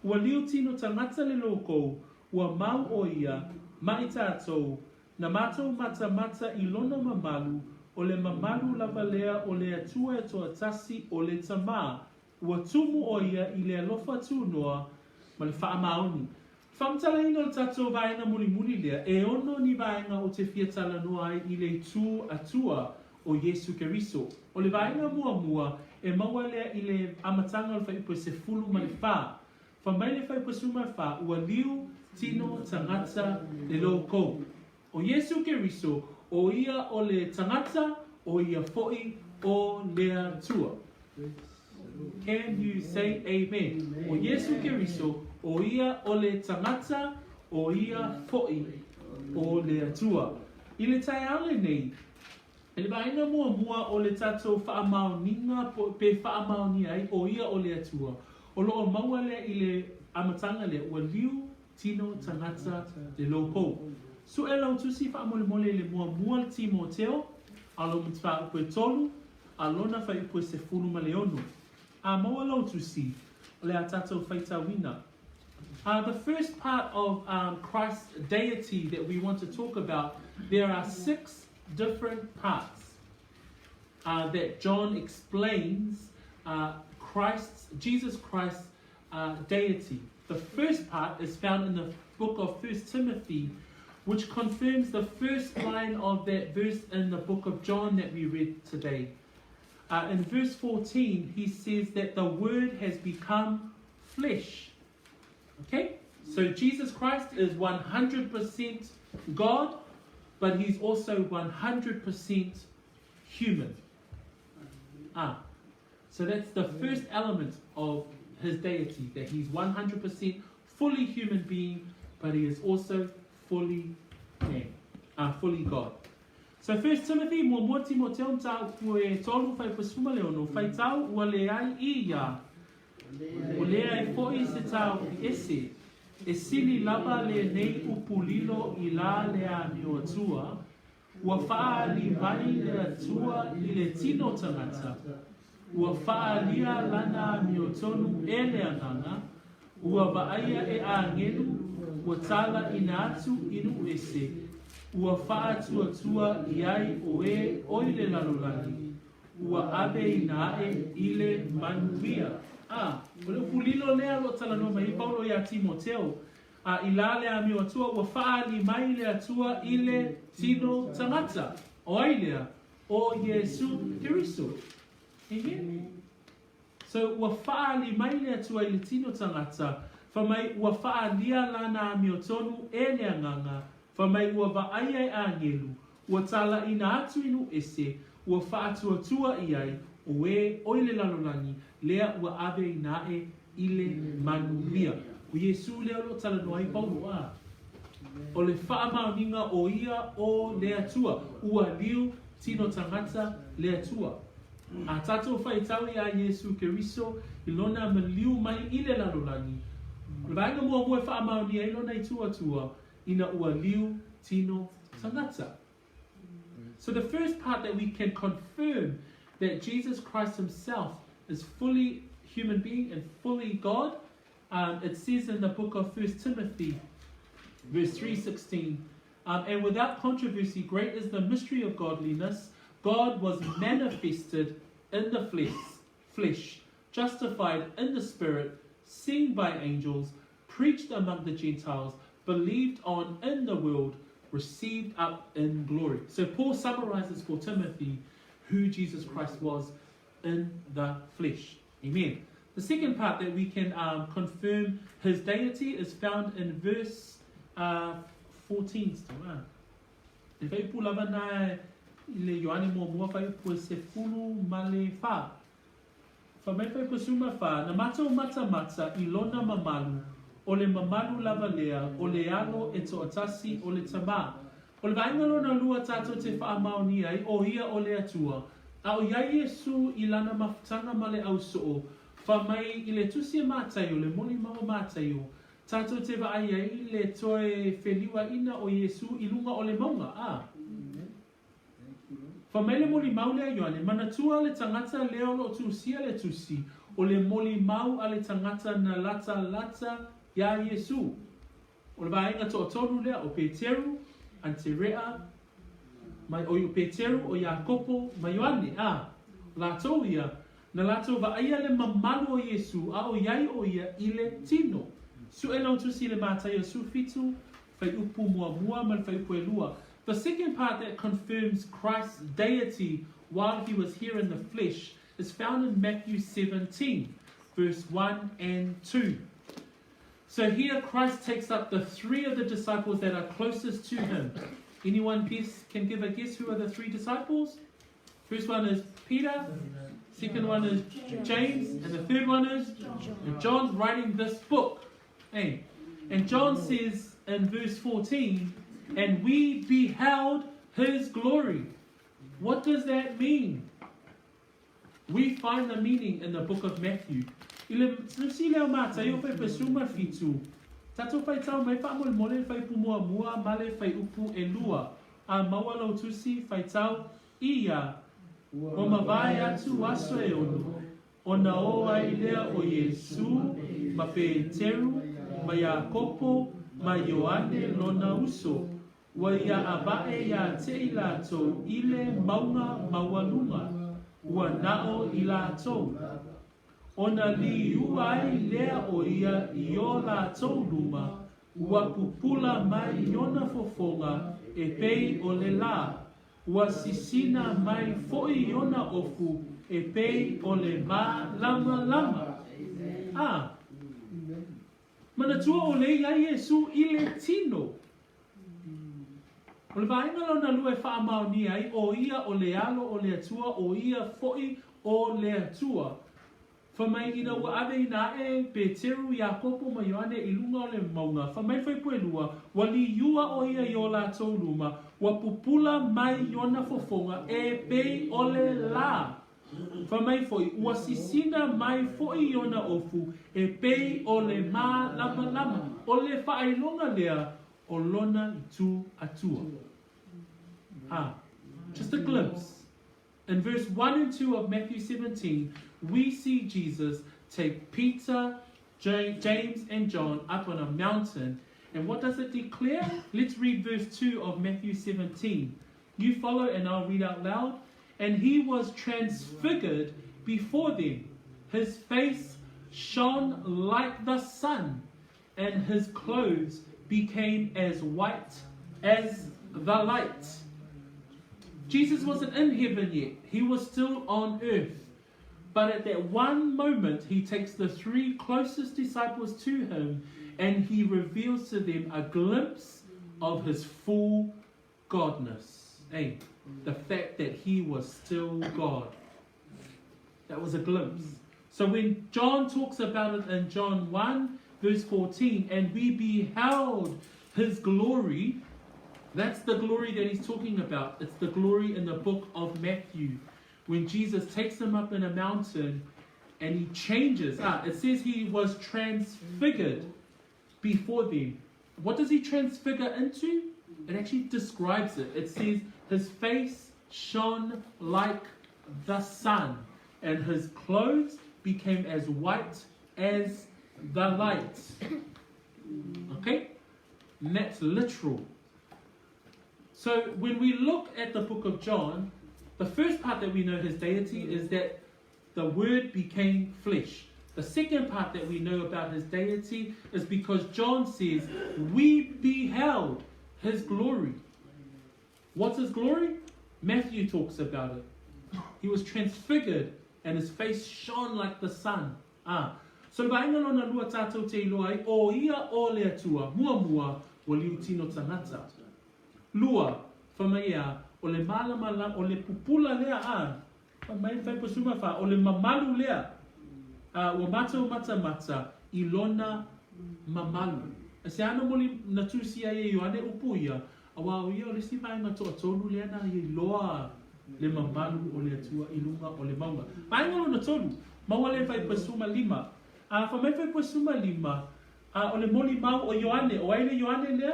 ua liu tino tagata le loko, ua mau o ia, mai tātou, na mātou mata I lona mamalu, o le mamalu lava lea o le atua e toa tasi o le tamā, ua tumu o ia I le alofa tūnoa, ma le wha maoni. Whamtala ino le tātou vaenga muli lea, e ono ni vaenga o te fiatala noa ai I le tū atua o Yesu Keriso. O le vaenga mua, e maua lea I le amatanga o le whaipo se fulu ma le wha. Whamai le whaipo suma wha, ua liu tino tangata le loko. O Yesu Keriso, o ia o le tangata, o ia foi o lea tua. Can you say amen? O Yesu Keriso, o ia o le tangata, o ia foi o lea tua. I le taiaole nei, e le vaenga mua o le tatou whaamaoninga pe whaamaoni ai o ia o lea tua. O loo maua lea I le amatanga lea, ua liu tino tangata le loko. So e lau tusi whaamole le mua le Timoteo, alo mtwa upe tolu, alona whai upe se funu ma leono. Maua lau tusi, le a tatou whaitawina. The first part of Christ's deity that we want to talk about, there are 6 different parts that John explains Jesus Christ's deity. The first part is found in the book of 1 Timothy, which confirms the first line of that verse in the book of John that we read today. In verse 14, he says that the Word has become flesh. Okay? So Jesus Christ is 100% God, but he's also 100% human. So that's the first element of his deity, that he's 100% fully human being, but he is also fully man, fully God. So 1 Timothy, mo Timoteo tau kue tolu fai pasuma leono, fai tau ua leai ia. O leai foi se tau ese, e sili lava le nei upulilo i la lea miotua, ua faa li vai le atua i le tino tagata, ua faa lia lana miotonu e le anganga, ua vaaya e a ngelu, ua tala ina atu inu ese, ua faa tua iai oe oile lalolani, ua abe ina e ile manuia. Ole pulilo lea lo tala no mai Paulo ya Timoteo. Ila lea mi atua ua faa li mai le atua ile tino tagata. Oilea o Yesu Kiriso. Amen. So ua faa li mai le atua ile tino tagata. Famai ua faa lia lana mi otonu e le anganga. Famai ua vaaya e angelu. Ua tala ina atu inu ese. Ua faa tua iai oe oile lalolani. Lea ua abe inae ile manuia. O Yesu lea lo tala noai Paulo o le faa maoninga o ia o lea tua. Ua liu tino tagata lea tua. A tatou whaitau ia Yesu Keriso ilona maliu mai ile lalolani. Vaega mua faa maonia ilona i tua ina ua liu tino tagata. So the first part that we can confirm that Jesus Christ himself is fully human being and fully God. It says in the book of 1 Timothy, verse 3:16, and without controversy, great is the mystery of godliness. God was manifested in the flesh, justified in the spirit, seen by angels, preached among the Gentiles, believed on in the world, received up in glory. So Paul summarizes for Timothy who Jesus Christ was in the flesh. Amen. The second part that we can confirm his deity is found in verse 14. E vai pulava na le Ioane mo mua vai pu se fulu male fa. Fa mai vai pasuma fa na mata mata ilona mamalu o le mamalu lava lea o le alo e to atasi o le tama. O le vaingalo na lua tato te wha amaoni ai o ia o le atua. A o iai Yesu ilana mafutanga male au soo. Fa mai i le tusi mātai o le moli mama mātai o. Tato te wa ai ai le toe wheliwa ina o Yesu ilunga o le maunga. Fa mai le moli mau le Ioane. Manatua le tangata leo lo tusia le tusi. O le moli mau a le tangata na lata ya Yesu. O le vaenga to tonu lea o Peteru, Anterea, mai o Peteru o Iakopo, mai Ioane. Lato ia. Na lato va aia le mamalu o Yesu, a o iai o ia i le tino. Su e lau tusi le mātai o su fitu, fai upu mua man fai upu e lua. The second part that confirms Christ's deity while he was here in the flesh is found in Matthew 17, verse 1 and 2. So here Christ takes up the three of the disciples that are closest to him. Anyone can give a guess who are the three disciples? First one is Peter. Second one is James, and the third one is John's writing this book. And John says in verse 14, and we beheld his glory. What does that mean? We find the meaning in the book of Matthew. Tato fai tau mai wha mole fai pumua male fai upu e lua. A mawalo tusi fai tau ia. O mawai atu aso e ono. O na oa i lea o Yesu, ma Peteru, ma Iakopo, ma Ioane lona uso. Wa ia abae ia te i lato ile maunga mawalunga. Ua nao i lato. ona li uai lea o ia I o lātou luma, ua pupula mai iona fofonga e pei o le lā, ua sisina mai foi iona ofu e pei o le mā lama lama. Manatua o le ia Iesu I le tino. O le vaenga lona lua e wha maoni ai, o ia o le alo o le atua, o ia foi o le atua. Whamai ina ua ave ina e Peteru, Iakopo, ma Ioane I lunga o le maunga. Whamai whai pue lua, wali iua o ia I o lātou luma, wa pupula mai iona fofonga e pei o le lā. Whamai foi, ua sisina mai foi iona ofu, e pei o le mā lama lama, o le whaelonga lea, o lona I tu atua. Just a glimpse. In verse 1 and 2 of Matthew 17, we see Jesus take Peter, James and John up on a mountain. And what does it declare? Let's read verse 2 of Matthew 17. You follow and I'll read out loud. And he was transfigured before them. His face shone like the sun, and his clothes became as white as the light. Jesus wasn't in heaven yet. He was still on earth. But at that one moment, he takes the 3 closest disciples to him and he reveals to them a glimpse of his full godness. The fact that he was still God. That was a glimpse. So when John talks about it in John 1, verse 14, and we beheld his glory, that's the glory that he's talking about. It's the glory in the book of Matthew. When Jesus takes them up in a mountain and he changes. It says he was transfigured before them. What does he transfigure into? It actually describes it. It says his face shone like the sun and his clothes became as white as the light. Okay? And that's literal. So when we look at the book of John, the first part that we know his deity is that the word became flesh. The second part that we know about his deity is because John says, we beheld his glory. What's his glory? Matthew talks about it. He was transfigured and his face shone like the sun. So vaenga lona lua tātou te iloa o ia o le atua, mua o liu tino tagata. Lua, whamaia, o le malama, o le pupula lea whamai whai pasuma wha, o le mamalu lea. Ua mata, ilona mamalu. A se ana moli natusia e Ioane upuia, awa o ia o le si vaenga toa tolu lea na i loa le mamalu o le atua ilunga o le maunga. Vaenga lona tolu, maua le whai pasuma 5. Whamai whai pasuma 5, o le moli mau o Ioane, o aile Ioane lea?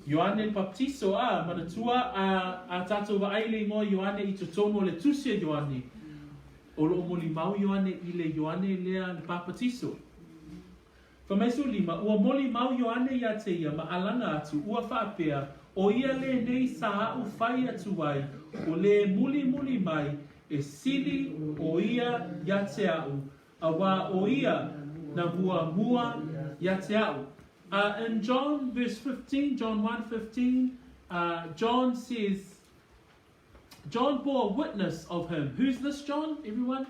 Ioane Baptiso, manatua a tātou wa aile mo Ioane I totono le tusia Ioane. O lo moli mau Ioane I le Ioane lea le Baptiso. Whamaiso 5, ua moli mau Ioane ia te ia ma alanga atu, ua whaapea, o ia le nei sa au whai atu ai, o le muli mai, e sili o ia ia te au, awa o ia na mua ia te au. In John verse 15, John 1:15, John says, John bore witness of him. Who's this John, everyone?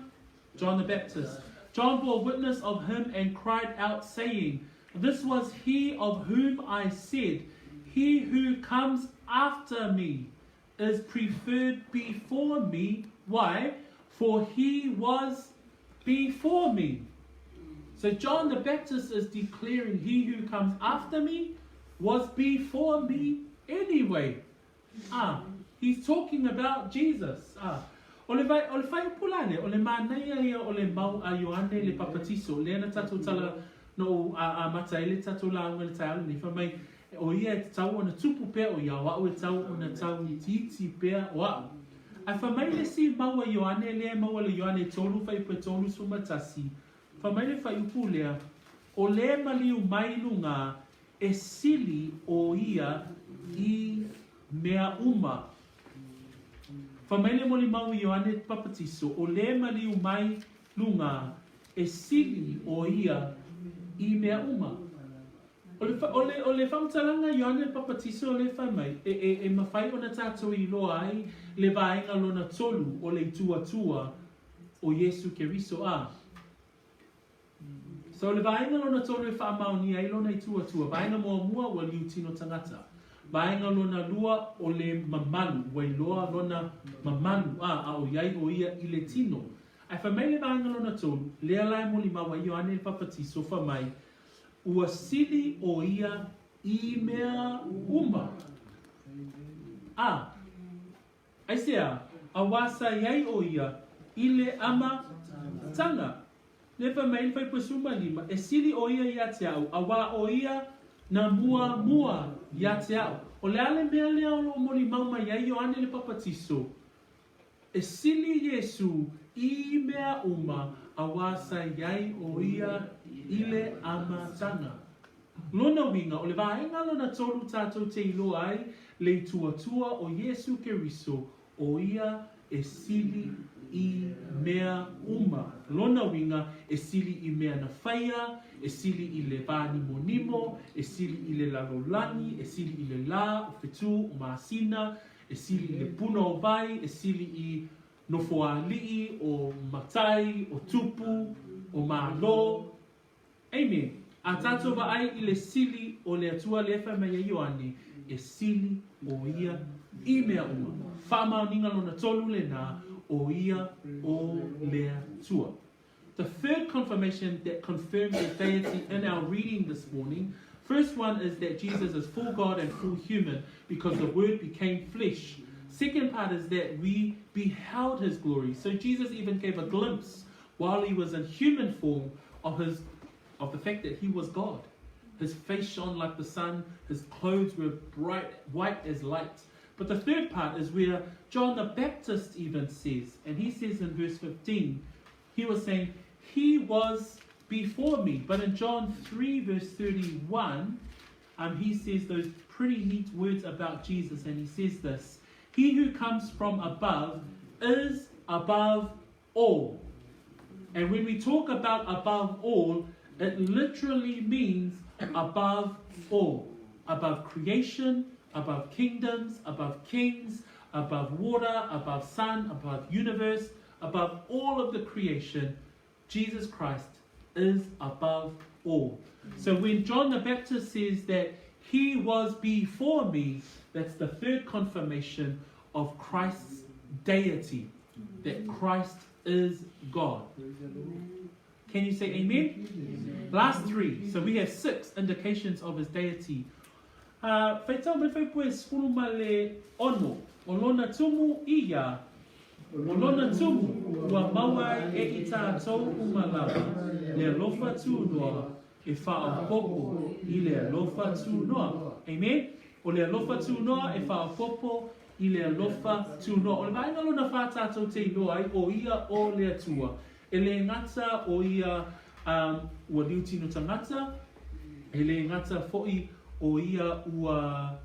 John the Baptist. John bore witness of him and cried out, saying, this was he of whom I said, he who comes after me is preferred before me. Why? For he was before me. So John the Baptist is declaring he who comes after me was before me anyway. He's talking about Jesus. O le whai pulane, o le mānaia ia o le mau a Ioane le papatiso, le ana tatu tala no a matai le tatu la unga le taiala ni whamai, o ia e tau ona tupu pea o ia, wau e tau ona tau I titi pea o au. A whamai le si mau a Ioane le mau a le Ioane tolu whai pe tolu sumatasi, whamai le whai upu lea, o le maliu mai lunga e sili o ia I mea uma. Whamaile moli mau Ioane papatiso, o le maliu mai lunga e sili o ia I mea uma. O le whautalanga Ioane papatiso o le whai mai, e mawhai o na tātou I loa ai, le vaenga lona tolu o le tuatua o Yesu Keriso a. So le vaenga lona tolu e whaamauni ai lona I tuatua, vaenga mua o liu tino tagata. Vaenga lona lua o le mamalu, wai loa lona mamalu a o iai o ia I le tino. Ai whamai le vaenga lona tolu, lea lai mo li mawa Ioane papatiso whamai, ua sili o ia I mea uma. Ai sea, a wasa iai o ia, I le ama tanga. Lepa mai fai pasuma lima, e sili o ia ia te au, a wā o ia na mua ia te au. O le ale mea lea o lo mori mauma iai o ane le papatiso. E sili Yesu I mea uma, a wasa iai o ia I ama tanga. Lona winga, o le vaenga lona tolu tātou te ilo ai, le tuatua o Yesu Keriso, o ia e sili I mea uma. Lona winga, e sili I mea na whaia, e sili I le vani monimo, e sili I le lalolani, e sili I le la, o whetu, o maasina, e sili I le puna o vai, e sili I nofoalii, o matai, o tupu, o malo. Amen. A tātou wa ai I le sili o le atua le whai mai Ioane, e sili o ia I mea uma. Whamau ninga lona tolu le nā, o ia o le atua. The third confirmation that confirms His deity in our reading this morning, first one is that Jesus is full God and full human because the Word became flesh. Second part is that we beheld His glory. So Jesus even gave a glimpse while He was in human form of the fact that He was God. His face shone like the sun, His clothes were bright, white as light. But the third part is where John the Baptist even says, and he says in verse 15, he was saying, He was before me. But in John 3 verse 31, he says those pretty neat words about Jesus, and he says this, He who comes from above is above all. And when we talk about above all, it literally means above all. Above creation, above kingdoms, above kings, above water, above sun, above universe, above all of the creation, Jesus Christ is above all. So when John the Baptist says that He was before me, that's the third confirmation of Christ's deity, that Christ is God. Can you say amen? Amen. Last three. So we have 6 indications of His deity. Whaitau me whai poe spuruma le ono. O lona tumu ia. O lona tumu ua maua e I tātou umalawa. Le alofa tūnoa e whaopopo I le alofa tūnoa. Amen? O le alofa tūnoa e whaopopo I le alofa tūnoa. O le vaenga lona wha tātou te iloa ai o ia o le atua. E le ngata o ia ua liu tino tangata. E le ngata fo'i o ia ua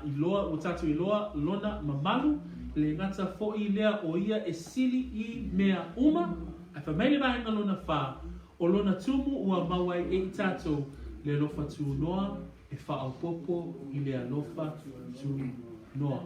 iloa, o tātou iloa lona mamalu. Le ngata fo'i lea o ia e sili I mea uma. A whamele vaenga lona wha. O lona tumu ua mawai e I tātou le alofa tūnoa e whaopopo I le alofa tūnoa.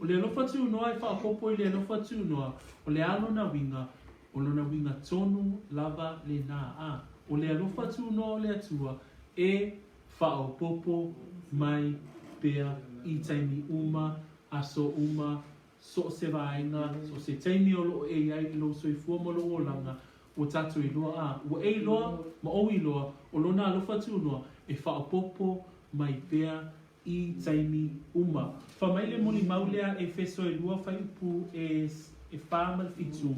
O le alofa tūnoa e whaopopo I le alofa tūnoa. O le alona winga. O lona winga tonu lava le nā. O le alofa tūnoa o le atua e whaopopo mai pea I taimi uma, aso uma, so se vaenga, so se taimi o loo e ai lo soifua mo loo langa, o tatu iloa o e iloa, ma o iloa, o lona alofa tūnoa e whaopopo mai pea I taimi uma. Whamaile moli maulea e wheso e lua whaipu e whāmal fitu.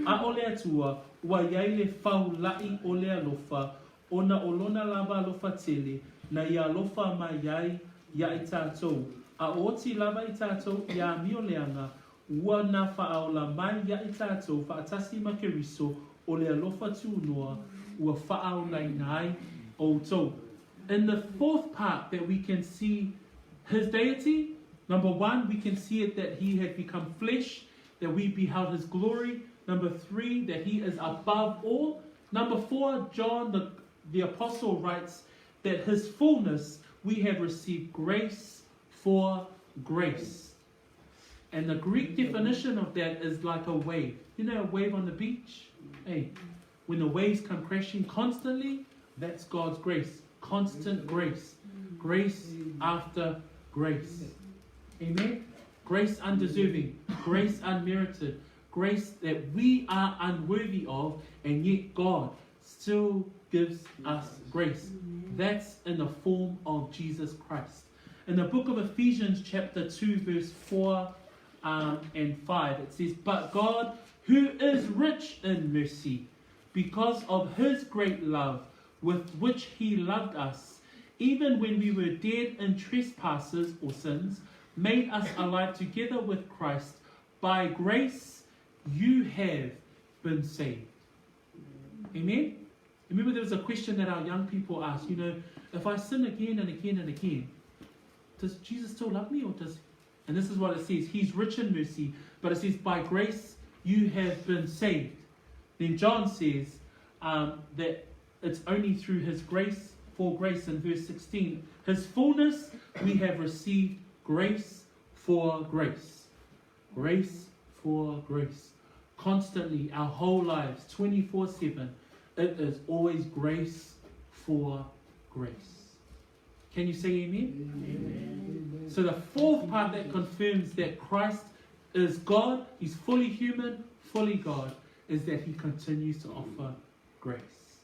A o le atua, ua iai le whau lai o le alofa, ona o lona lava alofa tele, na ia alofa mai iai ia I tātou. A oti lava I tātou ia mio leanga, ua na whaola mai ia I tātou, whaatasi ma keriso, o le alofa tūnoa, ua whaola I nai o tau. In the fourth part that we can see His deity, number 1, we can see it that He had become flesh, that we beheld His glory. Number 3, that he is above all. Number 4, John the apostle writes that his fullness we have received grace for grace. And the Greek definition of that is like a wave. You know a wave on the beach? Hey, when the waves come crashing constantly, that's God's grace. Constant grace. Grace after grace. Amen? Grace undeserving. Grace unmerited. Grace that we are unworthy of, and yet God still gives us grace. That's in the form of Jesus Christ. In the book of Ephesians chapter 2 verse 4 and 5, it says, "But God, who is rich in mercy, because of his great love with which he loved us, even when we were dead in trespasses or sins, made us alive together with Christ. By grace you have been saved." Amen? Remember, there was a question that our young people asked, if I sin again and again and again, does Jesus still love me, or does... And this is what it says. He's rich in mercy, but it says, by grace you have been saved. Then John says that it's only through his grace, for grace, in verse 16. His fullness we have received grace for grace. Grace for grace. Constantly, our whole lives, 24/7, it is always grace for grace. Can you say amen? Amen. So the fourth part that confirms that Christ is God, he's fully human, fully God, is that he continues to offer grace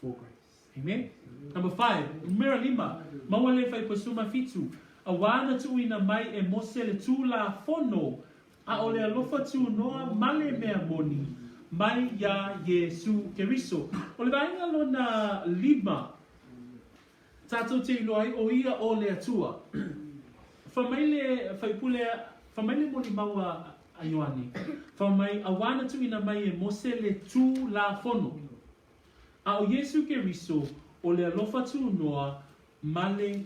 for grace. Amen? Number 5, numero 5, mawale fai pasuma fitu, awana tuina mai e mose le tula fono, a ole alofa tu noa male mea moni, mai ya Yesu Keriso. Ole vaenga lona 5, tato te iloai o ia o le Atua. Whamaile moni maua a Ioane. Whamai awana tuina mai e mose le tu la fono. A o Yesu Keriso o le alofa tu noa male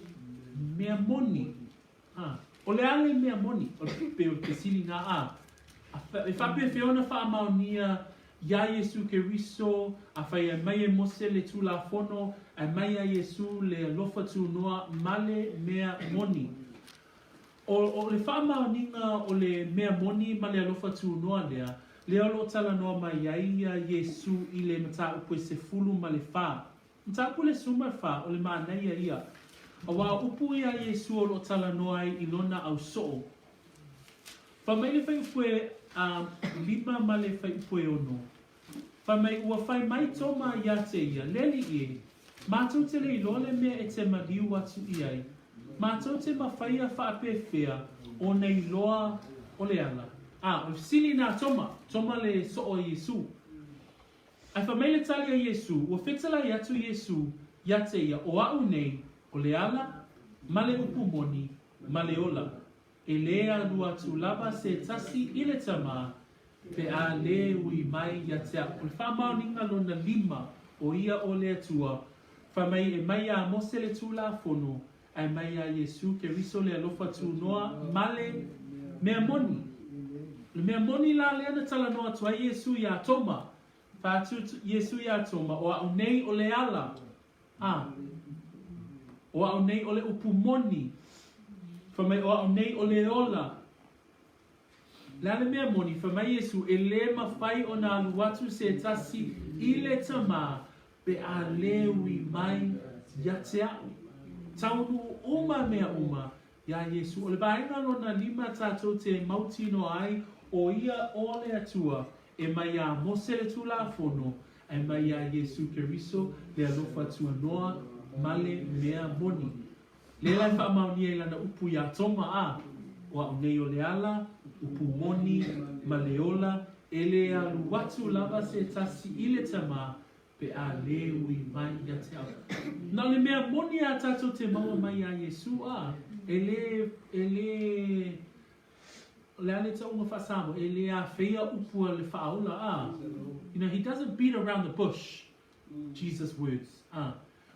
mea moni. O le ale mea moni. O pe sili nga a. E whape whiona wha amaunia ya Yesu Keriso, a whai e mai e mose le tu la fono, a mai a Yesu le alofa tu noa male mea moni. O le wha amauninga o le mea moni ma le alofa tu noa lea, le alo tala noa mai a Yesu i le mata upo se fulu ma le wha. Mata upo le suma wha o le maa nei a ia. A wā upu ia Yesu o lo tala noa i lona au soo. Whamai le whai upoe 5 ma le whai upoe ono. Whamai ua whai mai toma ia te ia, leli ie. Mātou te le ilole mea e te maliu atu iai. Mātou te mawhaia whaape whea o nei loa o le ala. O sili nā toma le soo Yesu. Ai whamai le tali a Yesu, ua whetala i atu Yesu ia te ia o au nei o le ala, ma le upu moni, ma le ola. E lea Luatua lava se tasi i le tama, pe a le ui mai ia te a. O le whamauninga lona 5 o ia o le Atua, whamai e mai a mose le tula fono, ai mai a Yesu Keriso le alofa tu noa male mea moni. Le mea moni la lea na tala noa tua Yesu ia toma, whātu Yesu ia toma, o au nei o le ala. O au nei o le upu moni. Whamai o au nei o le ola. La le mea moni, whamai Yesu e le mawhai o nā luatu se tasi i le tama, pe a lewi mai ia te au. Taunu uma mea uma, ia Yesu. O le vaenga lona 5 tātou te mautino ai, o ia o le Atua, e mai a mose le tula fono, e mai a Yesu Keriso, le alofa tua noa, male mea moni. Le lai wha mauni e lana upu ia toma a, o au nei o le ala, upu moni, ma le ola, e le alu watu lava se tasi i le tama, pe a le ui mai ia te au. Na le mea moni a tato te maua mai a Yesu a, le ale ta unga whasamo, e le a whea upu le whaola a. He doesn't beat around the bush, Jesus' words.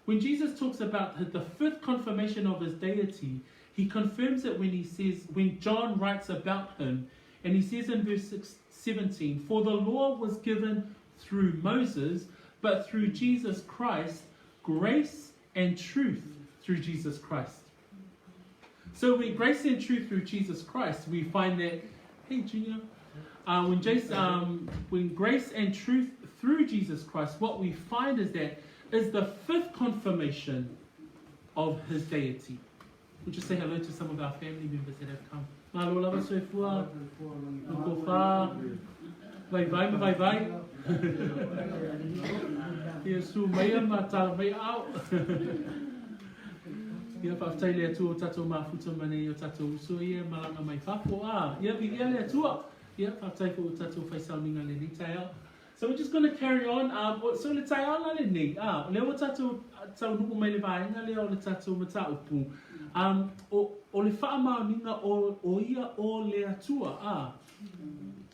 When Jesus talks about the 5th confirmation of his deity, he confirms it when he says, when John writes about him, And he says in verse 17, for the law was given through Moses, but through Jesus Christ, grace and truth through Jesus Christ. So with grace and truth through Jesus Christ, we find that, hey Junior, when grace and truth through Jesus Christ, what we find is that is the fifth confirmation of his deity. We'll just say hello to some of our family members that have come. Malo lava soifua, nukofa, vai vai. Yesu maya matal vai au. Ia whaftai lea tua o tatou mafuta mane o tatou uso ia malanga mai whapo ia vi ia lea tua ia whaftai po o tatou whaisauninga le ni tai au. So we're just going to carry on. So le tai au le ni lea o tatou tau nuku mai le vaenga lea o le tatou mata upu o le whaamauninga o ia o lea tua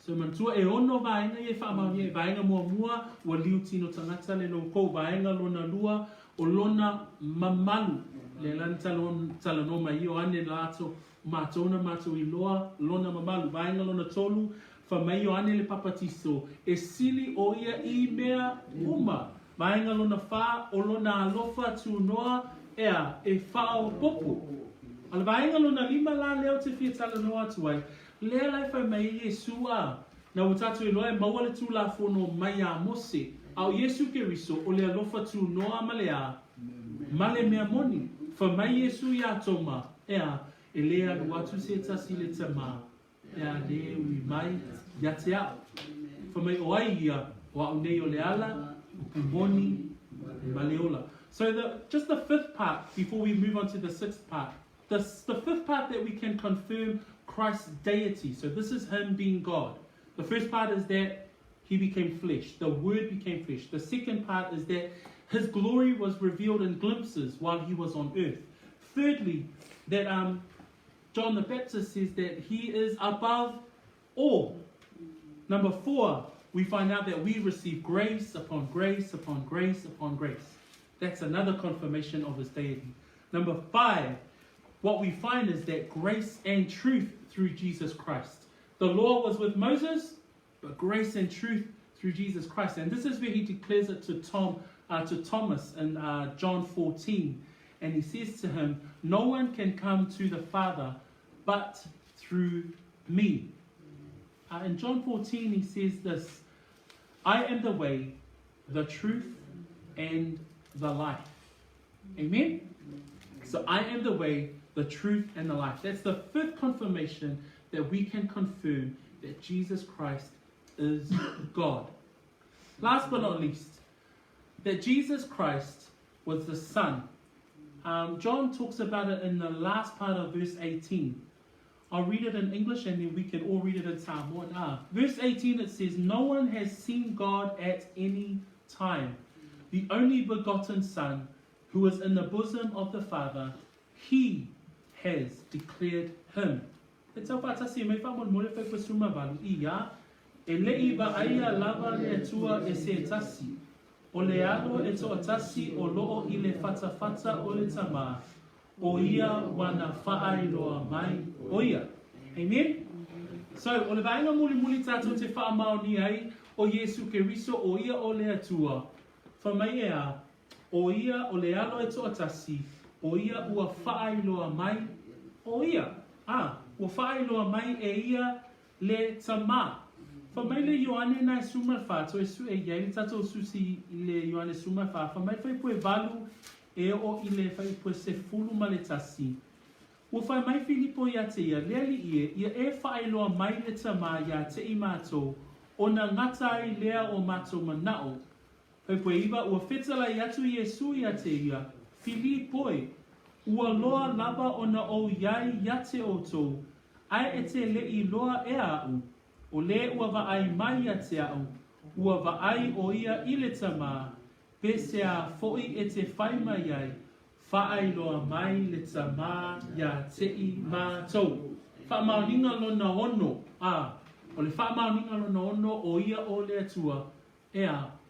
So mantua e ono vaenga ia whaamauninga e vaenga mua ua liu tino tangata le lo kou vaenga lona lua o lona mamalu le lan talonoma Ioane lato matona mato I loa lona mamalu vaenga lona tolu fa mai Ioane le papatiso e sili o ia I mea uma vaenga lona fa o lona alofa tu noa ea e fao popo ala vaenga lona lima la leo te fia talanoa tuai lea lai fa mai Yesu na utatu I loa e maua le tu la fono mai a mose au Yesu Keriso o le alofa tu noa malea male mea moni fa mai Yesu ia toma ea e lea luatu se tasi le tama ea le ui mai ia te au fa mai o ai ia o au nei o le ala upumoni maleola. So just the fifth part before we move on to the sixth part. The fifth part that we can confirm Christ's deity. So this is him being God. The first part is that he became flesh. The word became flesh. The second part is that his glory was revealed in glimpses while he was on earth. Thirdly, that John the Baptist says that he is above all. Number 4, we find out that we receive grace upon grace upon grace upon grace. That's another confirmation of his deity. Number 5, what we find is that grace and truth through Jesus Christ. The law was with Moses, but grace and truth through Jesus Christ. And this is where he declares it to Thomas in John 14. And he says to him, no one can come to the Father but through me. In John 14 he says this, I am the way, the truth, and the life. Amen? So I am the way, the truth, and the life. That's the fifth confirmation that we can confirm that Jesus Christ is God. Last but not least, that Jesus Christ was the Son. John talks about it in the last part of verse 18. I'll read it in English and then we can all read it in Samoan. Verse 18 it says, no one has seen God at any time. The only begotten Son, who is in the bosom of the Father, he has declared him. It's a fatasi me fa mon mole fe kusuma balu iya ele iba aya lava le tua ese tasi o le alo e to tasi o loo ile fata o le tama o ia wana faai loa mai o ia. Amen. So o le vaenga muli tato te faa maoni ai o Yesu Keriso o ia o le atua fa mai ea o ia o le alo e to tasi o ia ua faai loa mai o ia. Ua whaeloa mai e ia le tama. Fa mai le Ioane nai suma wha, to e su e iai le tato susi le Ioane suma wha. Fa mai whai pue valu e o i le whai pue se fulu ma le tasi. Ua whai mai Filipo ia te ia, lea li ia e whaeloa mai le tama ia te I mātou, o na ngatai lea o mātou manao. Whai pue iwa ua whetala I atu Yesu ia te ia, Filipoi, ua loa lava o na o iai yate o tō, ai e te lei loa e au, o le ua vaai mai a te au, ua vaai o ia I le tama, pese a foi e te whaima iai, whaai loa mai le tama ia te I mātou. Whaamauninga lona ono, o le whaamauninga lona ono o ia o le atua,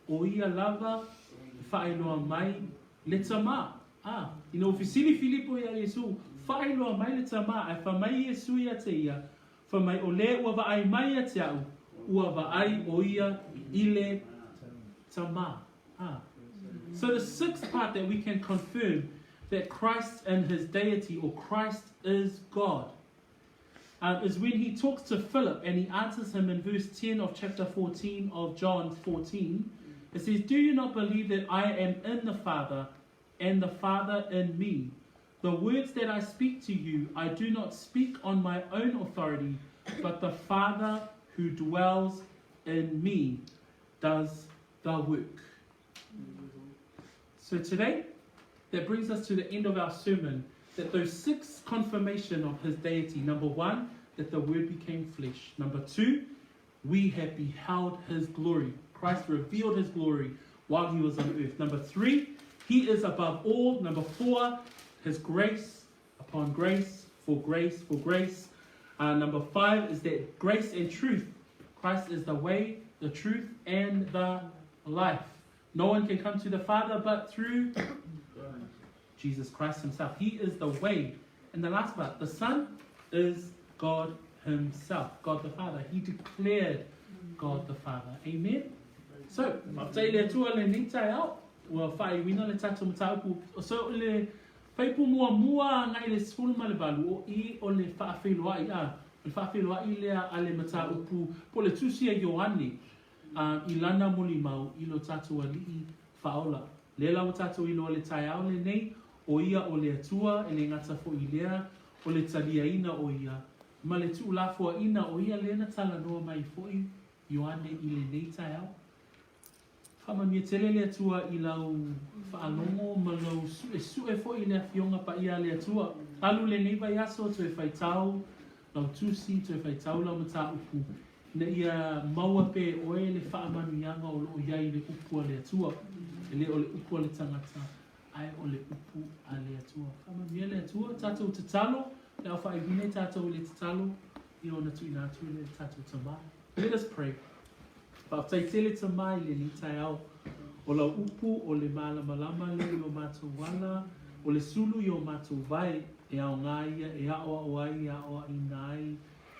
o ia lava, whaai loa mai le tama. Ina ofisili Filipo ia Yesu, whaeloa mai le tama, ai wha mai Yesu ia te ia, Fa mai o le ua vaai mai a te au, ua vaai o ia ile tama. So the sixth part that we can confirm that Christ and his deity, or Christ is God, is when he talks to Philip and he answers him in verse 10 of chapter 14 of John 14. It says, do you not believe that I am in the Father and the Father in me? The words that I speak to you, I do not speak on my own authority, but the Father who dwells in me does the work. So today, that brings us to the end of our sermon, that those six confirmation of his deity. Number one, that the Word became flesh. Number two, we have beheld his glory. Christ revealed his glory while he was on earth. Number three, he is above all. Number four, his grace upon grace, for grace, for grace. Number five is that grace and truth. Christ is the way, the truth, and the life. No one can come to the Father but through Jesus Christ himself. He is the way. And the last part, the Son is God himself, God the Father. He declared God the Father. Amen. So, maftai le tua le nitai au, ua whai wina le tatu mataupu. So, le whaipu mua ngai le sifuru ma le balu, o I o le whaawhiloa I a. Le whaawhiloa I lea a le mataupu, po le tusia Ioane, I lana muli mau, I lo tatu alii whaola. Le lau tatu I lo le tai au le nei, o ia o le atua, e le ngata fo I lea, o le talia ina o ia. Ma le tu lafua ina o ia le na tala noa mai fo I, Ioane I le nei tai au. Whama mia tele le atua I lau whaalongo ma lau sue fo I le awhionga pa ia le atua. Alu le neiva yaso to e whaitau, lau tusi to e whaitau lau mata upu. Na ia maua pe oe le whaamanu ianga o loo iai le upu a le atua. E le o le upu a le tangata, ai o le upu a le atua. Whama mia le atua, tatou te talo, le au whai wine tatou le te talo, I o na tui nā tui le tatou tamā. Let us pray. Whaatai tele tamai le ni tai au. O lau upu o le malama le o mātou wala, o le sulu I o mātou vai, e ao ngāia, e aoa o ai, e aoa I ngai,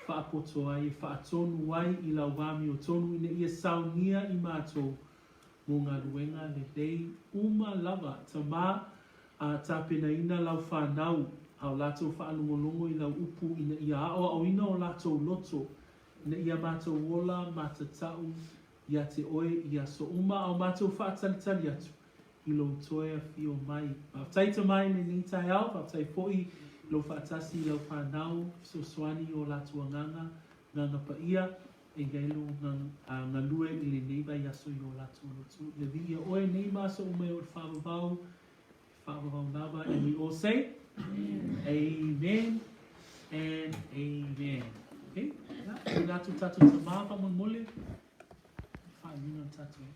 whaapoto ai, whaatonu ai I lau wami o tonu, ina ia saunia I mātou. Mō ngā ruenga le dei, uma lava, tamā, tāpena ina lau whanau, au lātou whaanongolongo I lau upu, ina ia aoa o ina o lātou loto, ina ia mātou wola, mātatau, ia te oe, ia so uma, au mātou whaatalitali atu, I lo toea fio mai. Whaataita mai le ni tai au, whaatai foi, lo whaatasi lau whanau, so swani o lātua nganga pa ia, e gailo ngā lue I le neiva I aso I o lātua lotu. Le via oe nei maso ume o whaavavau nava, and we all say, Amen and Amen. Okay? Nā tu tatu tamā whamamole, whaimina tatu.